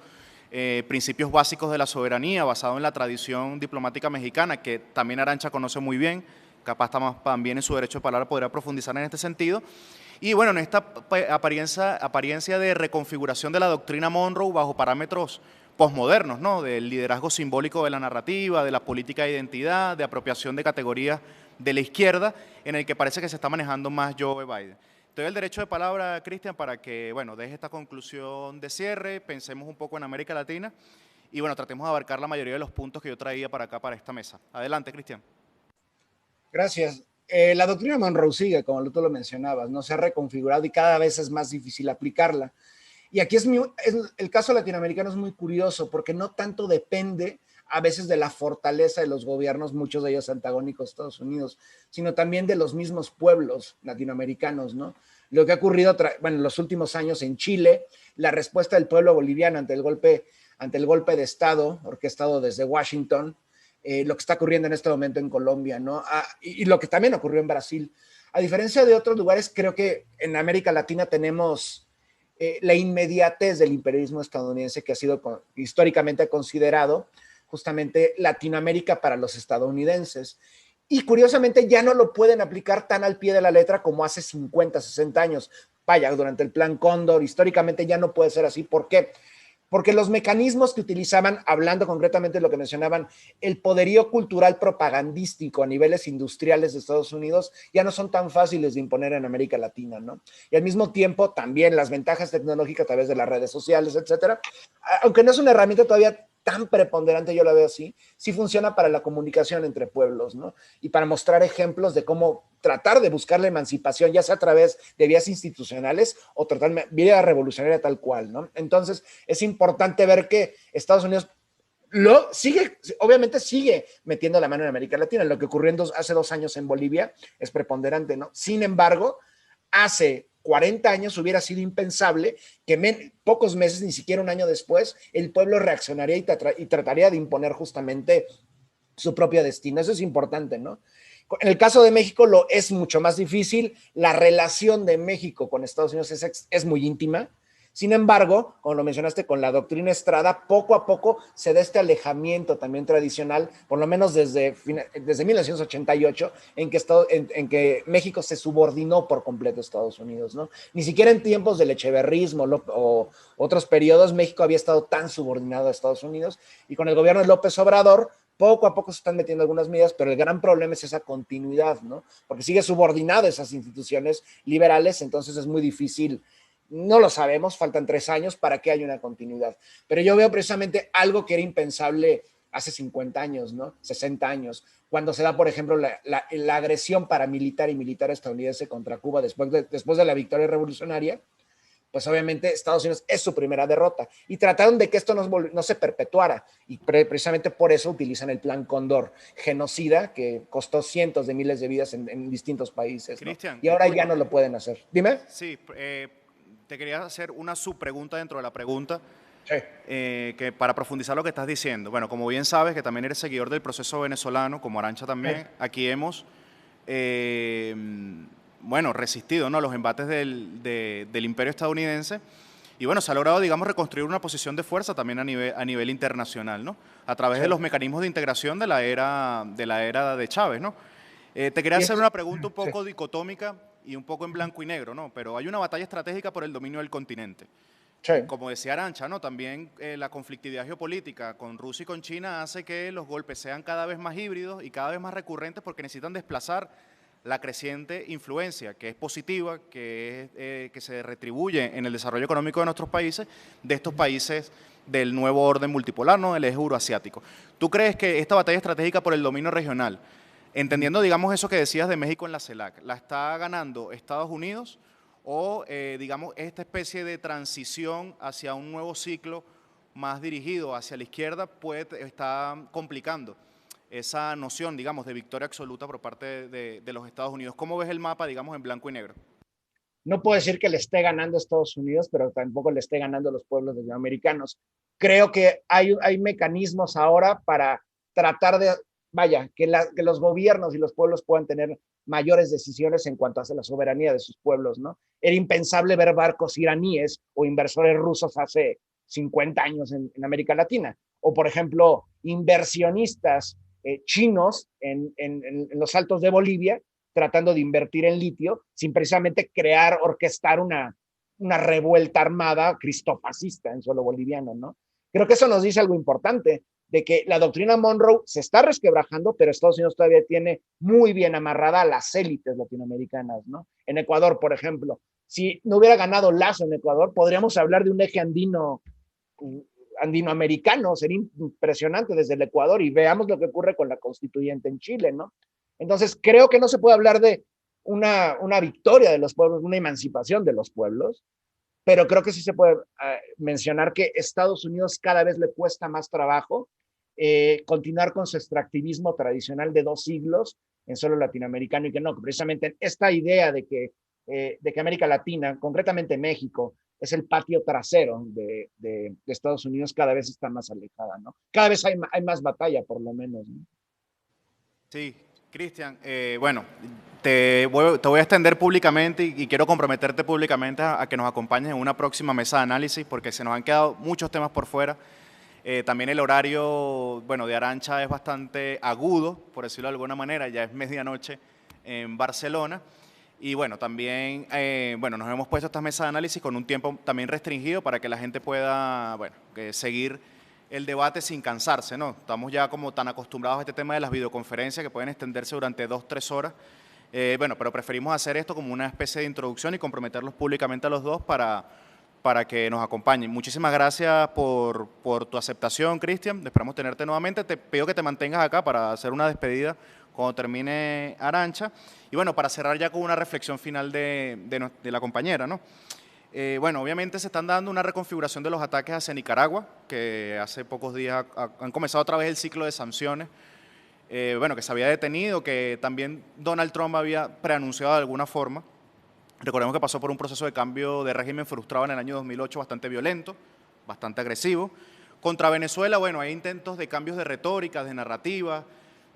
principios básicos de la soberanía, basado en la tradición diplomática mexicana, que también Arantxa conoce muy bien, capaz también en su derecho de palabra podría profundizar en este sentido? Y bueno, en esta apariencia de reconfiguración de la doctrina Monroe bajo parámetros posmodernos, ¿no? Del liderazgo simbólico de la narrativa, de la política de identidad, de apropiación de categorías de la izquierda, en el que parece que se está manejando más Joe Biden. Te doy el derecho de palabra, Cristian, para que, bueno, deje esta conclusión de cierre, pensemos un poco en América Latina y, bueno, tratemos de abarcar la mayoría de los puntos que yo traía para acá, para esta mesa. Adelante, Cristian. Gracias. La doctrina Monroe sigue, como tú lo mencionabas, ¿no? Se ha reconfigurado y cada vez es más difícil aplicarla. Y aquí el caso latinoamericano es muy curioso porque no tanto depende a veces de la fortaleza de los gobiernos, muchos de ellos antagónicos a Estados Unidos, sino también de los mismos pueblos latinoamericanos, ¿no? Lo que ha ocurrido en los últimos años en Chile, la respuesta del pueblo boliviano ante el golpe de Estado orquestado desde Washington, lo que está ocurriendo en este momento en Colombia, ¿no? Y lo que también ocurrió en Brasil. A diferencia de otros lugares, creo que en América Latina tenemos la inmediatez del imperialismo estadounidense que ha sido históricamente considerado justamente Latinoamérica para los estadounidenses. Y curiosamente ya no lo pueden aplicar tan al pie de la letra como hace 50, 60 años. Vaya, durante el Plan Cóndor, históricamente ya no puede ser así. ¿Por qué? Porque los mecanismos que utilizaban, hablando concretamente de lo que mencionaban, el poderío cultural propagandístico a niveles industriales de Estados Unidos ya no son tan fáciles de imponer en América Latina, ¿no? Y al mismo tiempo también las ventajas tecnológicas a través de las redes sociales, etcétera, aunque no es una herramienta todavía tan preponderante, yo la veo así, sí funciona para la comunicación entre pueblos, ¿no? Y para mostrar ejemplos de cómo tratar de buscar la emancipación, ya sea a través de vías institucionales o tratar de vía revolucionaria tal cual, ¿no? Entonces, es importante ver que Estados Unidos obviamente sigue metiendo la mano en América Latina. Lo que ocurrió hace 2 años en Bolivia es preponderante, ¿no? Sin embargo, hace 40 años hubiera sido impensable que pocos meses, ni siquiera un año después, el pueblo reaccionaría y trataría de imponer justamente su propio destino. Eso es importante, ¿no? En el caso de México es mucho más difícil. La relación de México con Estados Unidos es muy íntima. Sin embargo, como lo mencionaste con la doctrina Estrada, poco a poco se da este alejamiento también tradicional, por lo menos desde 1988, en que México se subordinó por completo a Estados Unidos, ¿no? Ni siquiera en tiempos del echeverrismo o otros periodos México había estado tan subordinado a Estados Unidos, y con el gobierno de López Obrador poco a poco se están metiendo algunas medidas, pero el gran problema es esa continuidad, ¿no? Porque sigue subordinado a esas instituciones liberales, entonces es muy difícil. No lo sabemos, faltan 3 años para que haya una continuidad. Pero yo veo precisamente algo que era impensable hace 50 años, ¿no? 60 años, cuando se da, por ejemplo, la agresión paramilitar y militar estadounidense contra Cuba después de la victoria revolucionaria. Pues obviamente Estados Unidos es su primera derrota y trataron de que esto no se perpetuara, y precisamente por eso utilizan el Plan Cóndor, genocida, que costó cientos de miles de vidas en distintos países, ¿no? Cristian, Y ahora ya no lo pueden hacer. Dime. Sí, te quería hacer una subpregunta dentro de la pregunta, Sí. que para profundizar lo que estás diciendo. Bueno, como bien sabes, que también eres seguidor del proceso venezolano, como Arantxa también, Sí. aquí hemos bueno, resistido, ¿no?, los embates del imperio estadounidense, y bueno, se ha logrado, digamos, reconstruir una posición de fuerza también a nivel internacional, ¿no?, a través de los mecanismos de integración de la era de Chávez, ¿no? Te quería hacer una pregunta un poco dicotómica y un poco en blanco y negro, ¿no? Pero hay una batalla estratégica por el dominio del continente. Sí. Como decía Arantxa, ¿no?, también la conflictividad geopolítica con Rusia y con China hace que los golpes sean cada vez más híbridos y cada vez más recurrentes, porque necesitan desplazar la creciente influencia, que es positiva, que se retribuye en el desarrollo económico de nuestros países, de estos países del nuevo orden multipolar, ¿no?, del eje euroasiático. ¿Tú crees que esta batalla estratégica por el dominio regional, entendiendo, digamos, eso que decías de México en la CELAC, la está ganando Estados Unidos, o, digamos, esta especie de transición hacia un nuevo ciclo más dirigido hacia la izquierda está complicando esa noción, digamos, de victoria absoluta por parte de los Estados Unidos. ¿Cómo ves el mapa, digamos, en blanco y negro? No puedo decir que le esté ganando a Estados Unidos, pero tampoco le esté ganando a los pueblos latinoamericanos. Creo que hay mecanismos ahora para tratar de, vaya, que los gobiernos y los pueblos puedan tener mayores decisiones en cuanto a la soberanía de sus pueblos, ¿no? Era impensable ver barcos iraníes o inversores rusos hace 50 años en América Latina. O, por ejemplo, inversionistas chinos en los altos de Bolivia tratando de invertir en litio sin precisamente orquestar una revuelta armada cristofascista en suelo boliviano, ¿no? Creo que eso nos dice algo importante, de que la doctrina Monroe se está resquebrajando, pero Estados Unidos todavía tiene muy bien amarrada a las élites latinoamericanas, ¿no? En Ecuador, por ejemplo, si no hubiera ganado Lazo en Ecuador, podríamos hablar de un eje andinoamericano, sería impresionante desde el Ecuador, y veamos lo que ocurre con la constituyente en Chile, ¿no? Entonces, creo que no se puede hablar de una victoria de los pueblos, una emancipación de los pueblos, pero creo que sí se puede mencionar que Estados Unidos cada vez le cuesta más trabajo continuar con su extractivismo tradicional de 2 siglos en suelo latinoamericano, y que no, precisamente esta idea de que América Latina, concretamente México, es el patio trasero de Estados Unidos, cada vez está más alejada, ¿no? Cada vez hay más batalla, por lo menos, ¿no? Sí, Cristian, bueno, te voy a extender públicamente y quiero comprometerte públicamente a que nos acompañes en una próxima mesa de análisis, porque se nos han quedado muchos temas por fuera. También el horario, bueno, de Arantxa es bastante agudo, por decirlo de alguna manera, ya es medianoche en Barcelona. Y bueno, también bueno, nos hemos puesto estas mesas de análisis con un tiempo también restringido para que la gente pueda, bueno, seguir el debate sin cansarse, ¿no? Estamos ya como tan acostumbrados a este tema de las videoconferencias que pueden extenderse durante 2-3 horas. Bueno, pero preferimos hacer esto como una especie de introducción y comprometerlos públicamente a los dos para que nos acompañen. Muchísimas gracias por tu aceptación, Cristian. Esperamos tenerte nuevamente. Te pido que te mantengas acá para hacer una despedida cuando termine Arantxa. Y bueno, para cerrar ya con una reflexión final de la compañera, ¿no? Bueno, obviamente se están dando una reconfiguración de los ataques hacia Nicaragua, que hace pocos días han comenzado otra vez el ciclo de sanciones, bueno, que se había detenido, que también Donald Trump había preanunciado de alguna forma. Recordemos que pasó por un proceso de cambio de régimen frustrado en el año 2008 bastante violento, bastante agresivo. Contra Venezuela, bueno, hay intentos de cambios de retórica, de narrativa,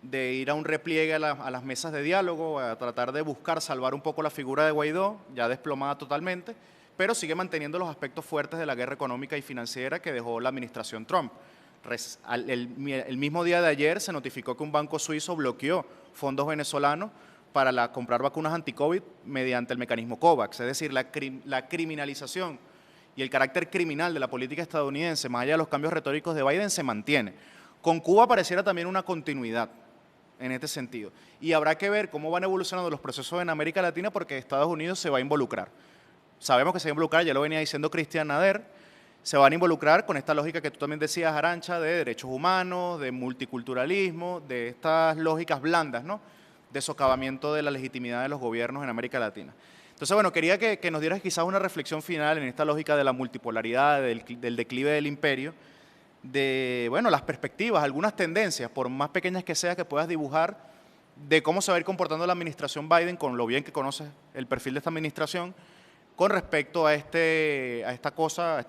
de ir a un repliegue a las mesas de diálogo, a tratar de buscar salvar un poco la figura de Guaidó, ya desplomada totalmente, pero sigue manteniendo los aspectos fuertes de la guerra económica y financiera que dejó la administración Trump. El mismo día de ayer se notificó que un banco suizo bloqueó fondos venezolanos para comprar vacunas anti-COVID mediante el mecanismo COVAX, es decir, la criminalización y el carácter criminal de la política estadounidense, más allá de los cambios retóricos de Biden, se mantiene. Con Cuba pareciera también una continuidad en este sentido. Y habrá que ver cómo van evolucionando los procesos en América Latina, porque Estados Unidos se va a involucrar. Sabemos que se va a involucrar, ya lo venía diciendo Cristian Nader, se van a involucrar con esta lógica que tú también decías, Arantxa, de derechos humanos, de multiculturalismo, de estas lógicas blandas, ¿no?, de socavamiento de la legitimidad de los gobiernos en América Latina. Entonces, bueno, quería que nos dieras quizás una reflexión final en esta lógica de la multipolaridad, del declive del imperio, de, bueno, las perspectivas, algunas tendencias, por más pequeñas que sean, que puedas dibujar, de cómo se va a ir comportando la administración Biden, con lo bien que conoces el perfil de esta administración, con respecto a esta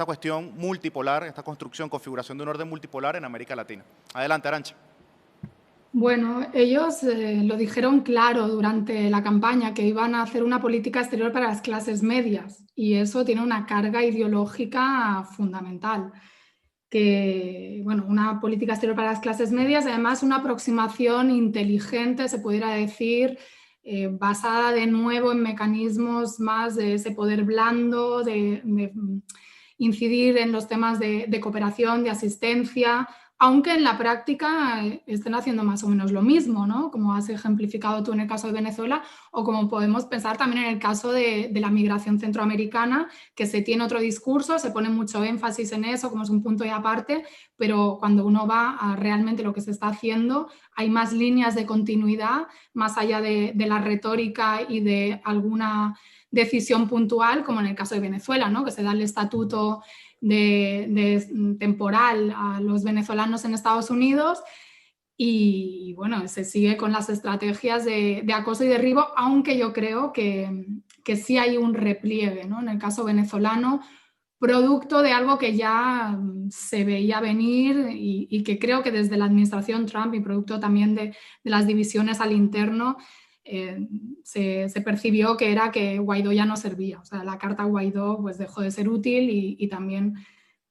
cuestión multipolar, esta configuración de un orden multipolar en América Latina. Adelante, Arantxa. Bueno, ellos lo dijeron claro durante la campaña, que iban a hacer una política exterior para las clases medias, y eso tiene una carga ideológica fundamental. Que, bueno, una política exterior para las clases medias, además una aproximación inteligente, se pudiera decir, basada de nuevo en mecanismos más de ese poder blando, de incidir en los temas de cooperación, de asistencia, aunque en la práctica estén haciendo más o menos lo mismo, ¿no?, como has ejemplificado tú en el caso de Venezuela, o como podemos pensar también en el caso de la migración centroamericana, que se tiene otro discurso, se pone mucho énfasis en eso, como es un punto y aparte, pero cuando uno va a realmente lo que se está haciendo, hay más líneas de continuidad, más allá de la retórica y de alguna decisión puntual, como en el caso de Venezuela, ¿no?, que se da el estatuto temporal a los venezolanos en Estados Unidos. Y bueno, se sigue con las estrategias de acoso y derribo, aunque yo creo que sí hay un repliegue, ¿no? En el caso venezolano, producto de algo que ya se veía venir y que creo que desde la administración Trump y producto también de las divisiones al interno, se percibió que era que Guaidó ya no servía. O sea, la carta Guaidó pues dejó de ser útil y también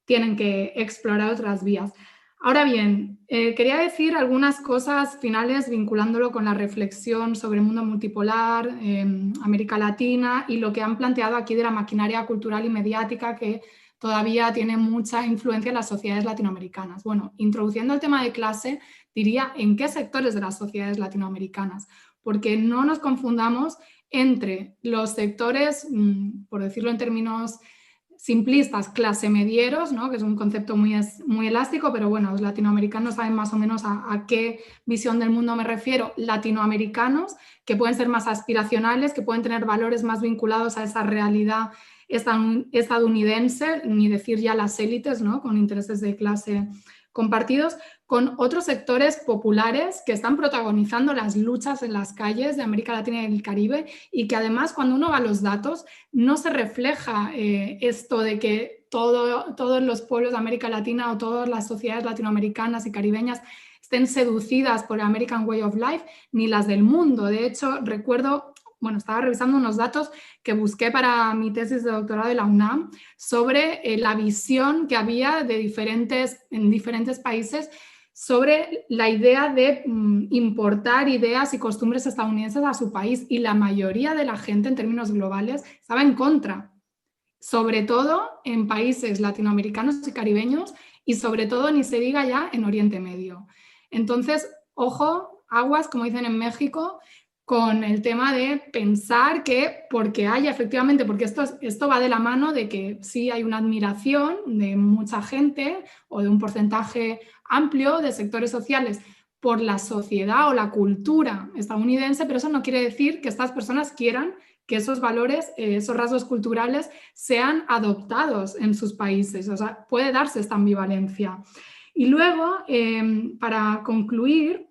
tienen que explorar otras vías. Ahora bien, quería decir algunas cosas finales vinculándolo con la reflexión sobre el mundo multipolar, América Latina y lo que han planteado aquí de la maquinaria cultural y mediática que todavía tiene mucha influencia en las sociedades latinoamericanas. Bueno, introduciendo el tema de clase, diría en qué sectores de las sociedades latinoamericanas, porque no nos confundamos entre los sectores, por decirlo en términos simplistas, clase medieros, ¿no? Que es un concepto muy elástico, pero bueno, los latinoamericanos saben más o menos a qué visión del mundo me refiero. Latinoamericanos que pueden ser más aspiracionales, que pueden tener valores más vinculados a esa realidad estadounidense, ni decir ya las élites, ¿no? Con intereses de clase compartidos, con otros sectores populares que están protagonizando las luchas en las calles de América Latina y el Caribe y que además cuando uno va a los datos no se refleja esto de que todos los pueblos de América Latina o todas las sociedades latinoamericanas y caribeñas estén seducidas por el American Way of Life, ni las del mundo. De hecho, recuerdo, bueno, estaba revisando unos datos que busqué para mi tesis de doctorado de la UNAM sobre la visión que había en diferentes países sobre la idea de importar ideas y costumbres estadounidenses a su país, y la mayoría de la gente en términos globales estaba en contra, sobre todo en países latinoamericanos y caribeños y sobre todo ni se diga ya en Oriente Medio. Entonces, ojo, aguas, como dicen en México, con el tema de pensar que porque haya efectivamente, porque esto va de la mano de que sí hay una admiración de mucha gente o de un porcentaje amplio de sectores sociales por la sociedad o la cultura estadounidense, pero eso no quiere decir que estas personas quieran que esos valores, esos rasgos culturales sean adoptados en sus países. O sea, puede darse esta ambivalencia. Y luego, para concluir,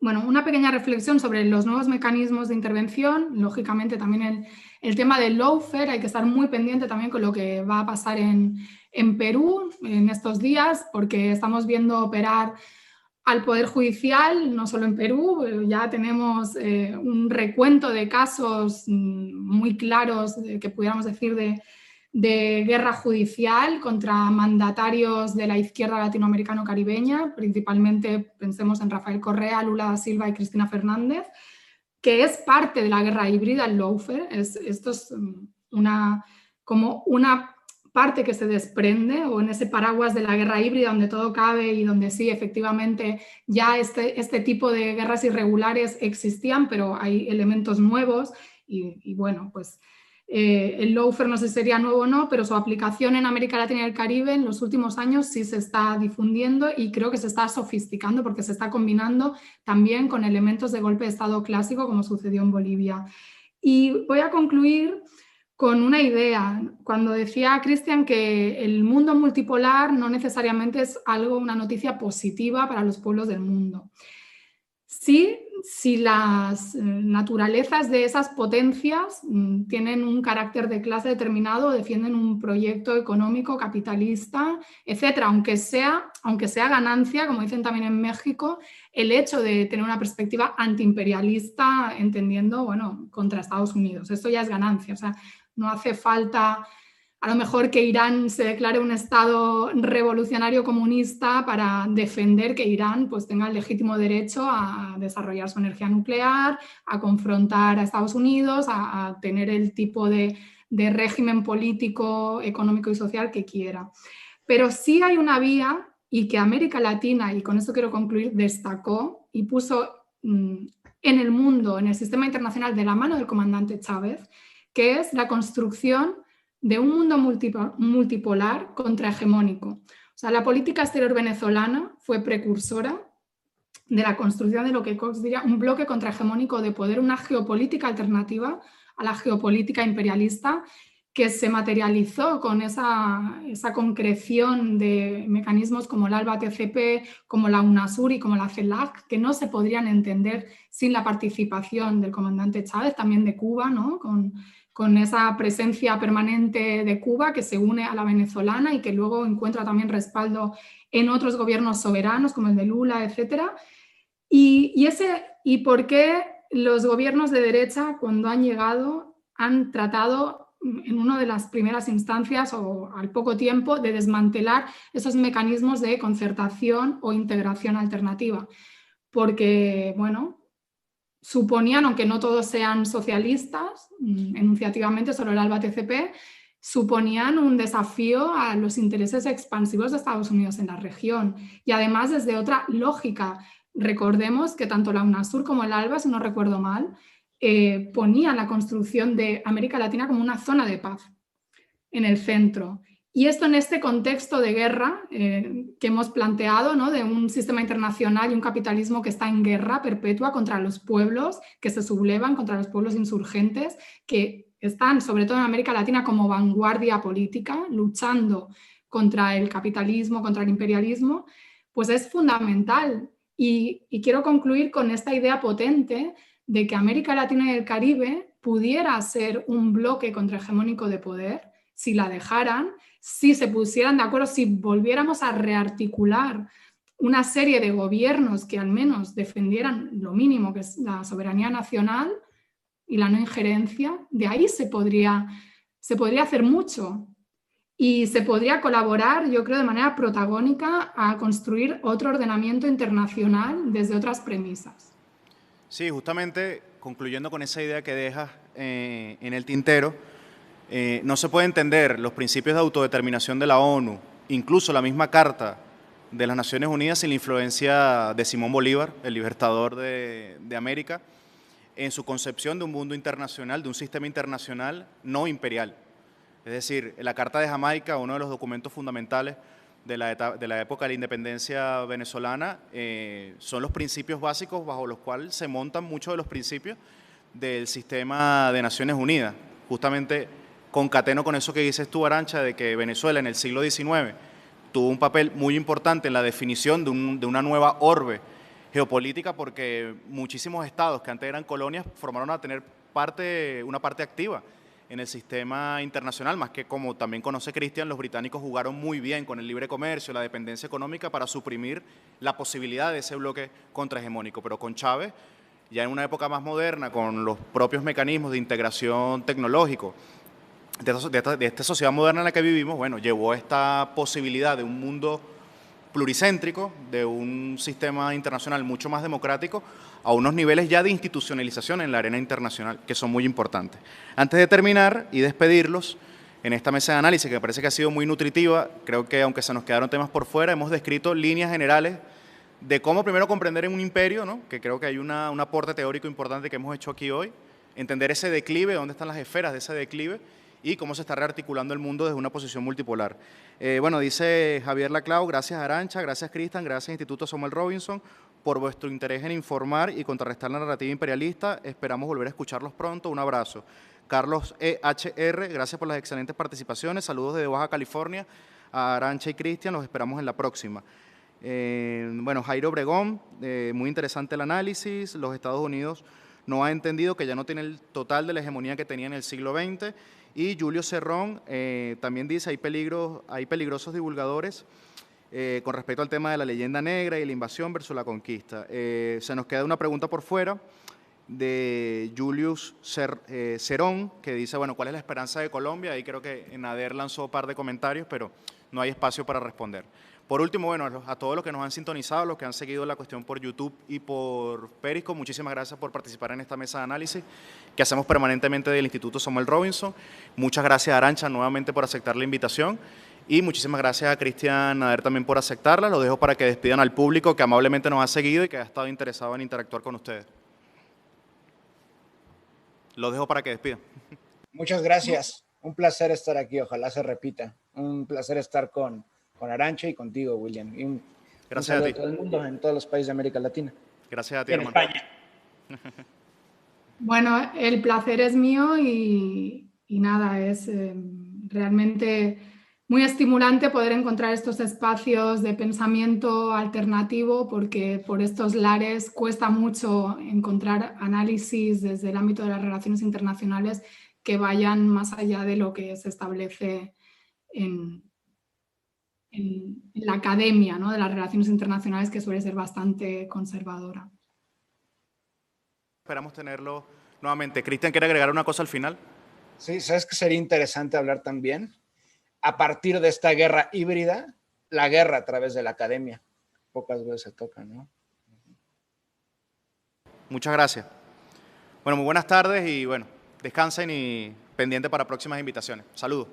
bueno, una pequeña reflexión sobre los nuevos mecanismos de intervención. Lógicamente también el tema del lawfare, hay que estar muy pendiente también con lo que va a pasar en Perú en estos días, porque estamos viendo operar al Poder Judicial, no solo en Perú, ya tenemos un recuento de casos muy claros, que pudiéramos decir, de guerra judicial contra mandatarios de la izquierda latinoamericano-caribeña, principalmente pensemos en Rafael Correa, Lula da Silva y Cristina Fernández, que es parte de la guerra híbrida, el lawfare. Esto es como una parte que se desprende, o en ese paraguas de la guerra híbrida donde todo cabe y donde sí, efectivamente, ya este tipo de guerras irregulares existían, pero hay elementos nuevos y bueno, pues el lawfare no sé si sería nuevo o no, pero su aplicación en América Latina y el Caribe en los últimos años sí se está difundiendo y creo que se está sofisticando porque se está combinando también con elementos de golpe de Estado clásico, como sucedió en Bolivia. Y voy a concluir con una idea. Cuando decía Cristian que el mundo multipolar no necesariamente es una noticia positiva para los pueblos del mundo. Sí, si las naturalezas de esas potencias tienen un carácter de clase determinado, defienden un proyecto económico, capitalista, etcétera, aunque sea ganancia, como dicen también en México, el hecho de tener una perspectiva antiimperialista, entendiendo, bueno, contra Estados Unidos. Esto ya es ganancia, o sea, no hace falta a lo mejor que Irán se declare un Estado revolucionario comunista para defender que Irán pues, tenga el legítimo derecho a desarrollar su energía nuclear, a confrontar a Estados Unidos, a tener el tipo de régimen político, económico y social que quiera. Pero sí hay una vía, y que América Latina, y con esto quiero concluir, destacó y puso en el mundo, en el sistema internacional, de la mano del comandante Chávez, que es la construcción de un mundo multipolar contrahegemónico. O sea, la política exterior venezolana fue precursora de la construcción de lo que Cox diría un bloque contrahegemónico de poder, una geopolítica alternativa a la geopolítica imperialista que se materializó con esa concreción de mecanismos como el ALBA-TCP, como la UNASUR y como la CELAC, que no se podrían entender sin la participación del comandante Chávez, también de Cuba, ¿no? Con esa presencia permanente de Cuba que se une a la venezolana y que luego encuentra también respaldo en otros gobiernos soberanos como el de Lula, etc. ¿Y por qué los gobiernos de derecha, cuando han llegado, han tratado en una de las primeras instancias o al poco tiempo de desmantelar esos mecanismos de concertación o integración alternativa? Porque, bueno, suponían, aunque no todos sean socialistas, enunciativamente solo el ALBA-TCP, suponían un desafío a los intereses expansivos de Estados Unidos en la región y además desde otra lógica. Recordemos que tanto la UNASUR como el ALBA, si no recuerdo mal, ponían la construcción de América Latina como una zona de paz en el centro. Y esto en este contexto de guerra que hemos planteado, ¿no? De un sistema internacional y un capitalismo que está en guerra perpetua contra los pueblos que se sublevan, contra los pueblos insurgentes, que están, sobre todo en América Latina, como vanguardia política, luchando contra el capitalismo, contra el imperialismo, pues es fundamental. Y quiero concluir con esta idea potente de que América Latina y el Caribe pudiera ser un bloque contrahegemónico de poder si la dejaran, si se pusieran de acuerdo, si volviéramos a rearticular una serie de gobiernos que al menos defendieran lo mínimo, que es la soberanía nacional y la no injerencia. De ahí se podría hacer mucho y se podría colaborar, yo creo, de manera protagónica a construir otro ordenamiento internacional desde otras premisas. Sí, justamente concluyendo con esa idea que dejas en el tintero, no se puede entender los principios de autodeterminación de la ONU, incluso la misma Carta de las Naciones Unidas, sin la influencia de Simón Bolívar, el libertador de América, en su concepción de un mundo internacional, de un sistema internacional no imperial. Es decir, la Carta de Jamaica, uno de los documentos fundamentales de la época de la independencia venezolana, son los principios básicos bajo los cuales se montan muchos de los principios del sistema de Naciones Unidas. Justamente concateno con eso que dices tú, Arantxa, de que Venezuela en el siglo XIX tuvo un papel muy importante en la definición de una nueva orbe geopolítica, porque muchísimos estados que antes eran colonias formaron a tener una parte activa en el sistema internacional, más que, como también conoce Cristian, los británicos jugaron muy bien con el libre comercio, la dependencia económica para suprimir la posibilidad de ese bloque contrahegemónico. Pero con Chávez, ya en una época más moderna, con los propios mecanismos de integración tecnológico de esta sociedad moderna en la que vivimos, bueno, llevó esta posibilidad de un mundo pluricéntrico, de un sistema internacional mucho más democrático, a unos niveles ya de institucionalización en la arena internacional, que son muy importantes. Antes de terminar y despedirlos, en esta mesa de análisis, que me parece que ha sido muy nutritiva, creo que aunque se nos quedaron temas por fuera, hemos descrito líneas generales de cómo primero comprender en un imperio, ¿no? Que creo que hay un aporte teórico importante que hemos hecho aquí hoy, entender ese declive, dónde están las esferas de ese declive, y cómo se está rearticulando el mundo desde una posición multipolar. Bueno, dice Javier Laclau, gracias Arantxa, gracias Cristian, gracias Instituto Samuel Robinson por vuestro interés en informar y contrarrestar la narrativa imperialista. Esperamos volver a escucharlos pronto. Un abrazo. Carlos EHR, gracias por las excelentes participaciones. Saludos desde Baja California a Arantxa y Cristian, los esperamos en la próxima. Bueno, Jairo Obregón, muy interesante el análisis. Los Estados Unidos no ha entendido que ya no tiene el total de la hegemonía que tenía en el siglo XX. Y Julio Cerrón también dice, hay peligrosos divulgadores con respecto al tema de la leyenda negra y la invasión versus la conquista. Se nos queda una pregunta por fuera de Julius Cerón, que dice, bueno, ¿cuál es la esperanza de Colombia? Ahí creo que Nader lanzó un par de comentarios, pero no hay espacio para responder. Por último, bueno, a todos los que nos han sintonizado, los que han seguido la cuestión por YouTube y por Periscope, muchísimas gracias por participar en esta mesa de análisis que hacemos permanentemente del Instituto Samuel Robinson. Muchas gracias a Arantxa nuevamente por aceptar la invitación y muchísimas gracias a Cristian Nader también por aceptarla. Lo dejo para que despidan al público que amablemente nos ha seguido y que ha estado interesado en interactuar con ustedes. Lo dejo para que despidan. Muchas gracias. Un placer estar aquí. Ojalá se repita. Un placer estar con Arantxa y contigo, William. Y gracias a ti. A todo el mundo, en todos los países de América Latina. Gracias a ti, en hermano. España. Bueno, el placer es mío y nada, es realmente muy estimulante poder encontrar estos espacios de pensamiento alternativo, porque por estos lares cuesta mucho encontrar análisis desde el ámbito de las relaciones internacionales que vayan más allá de lo que se establece en la academia, ¿no?, de las relaciones internacionales, que suele ser bastante conservadora. Esperamos tenerlo nuevamente. Cristian, ¿quiere agregar una cosa al final? Sí, ¿sabes qué sería interesante hablar también? A partir de esta guerra híbrida, la guerra a través de la academia. Pocas veces se toca, ¿no? Muchas gracias. Bueno, muy buenas tardes y bueno, descansen y pendiente para próximas invitaciones. Saludos.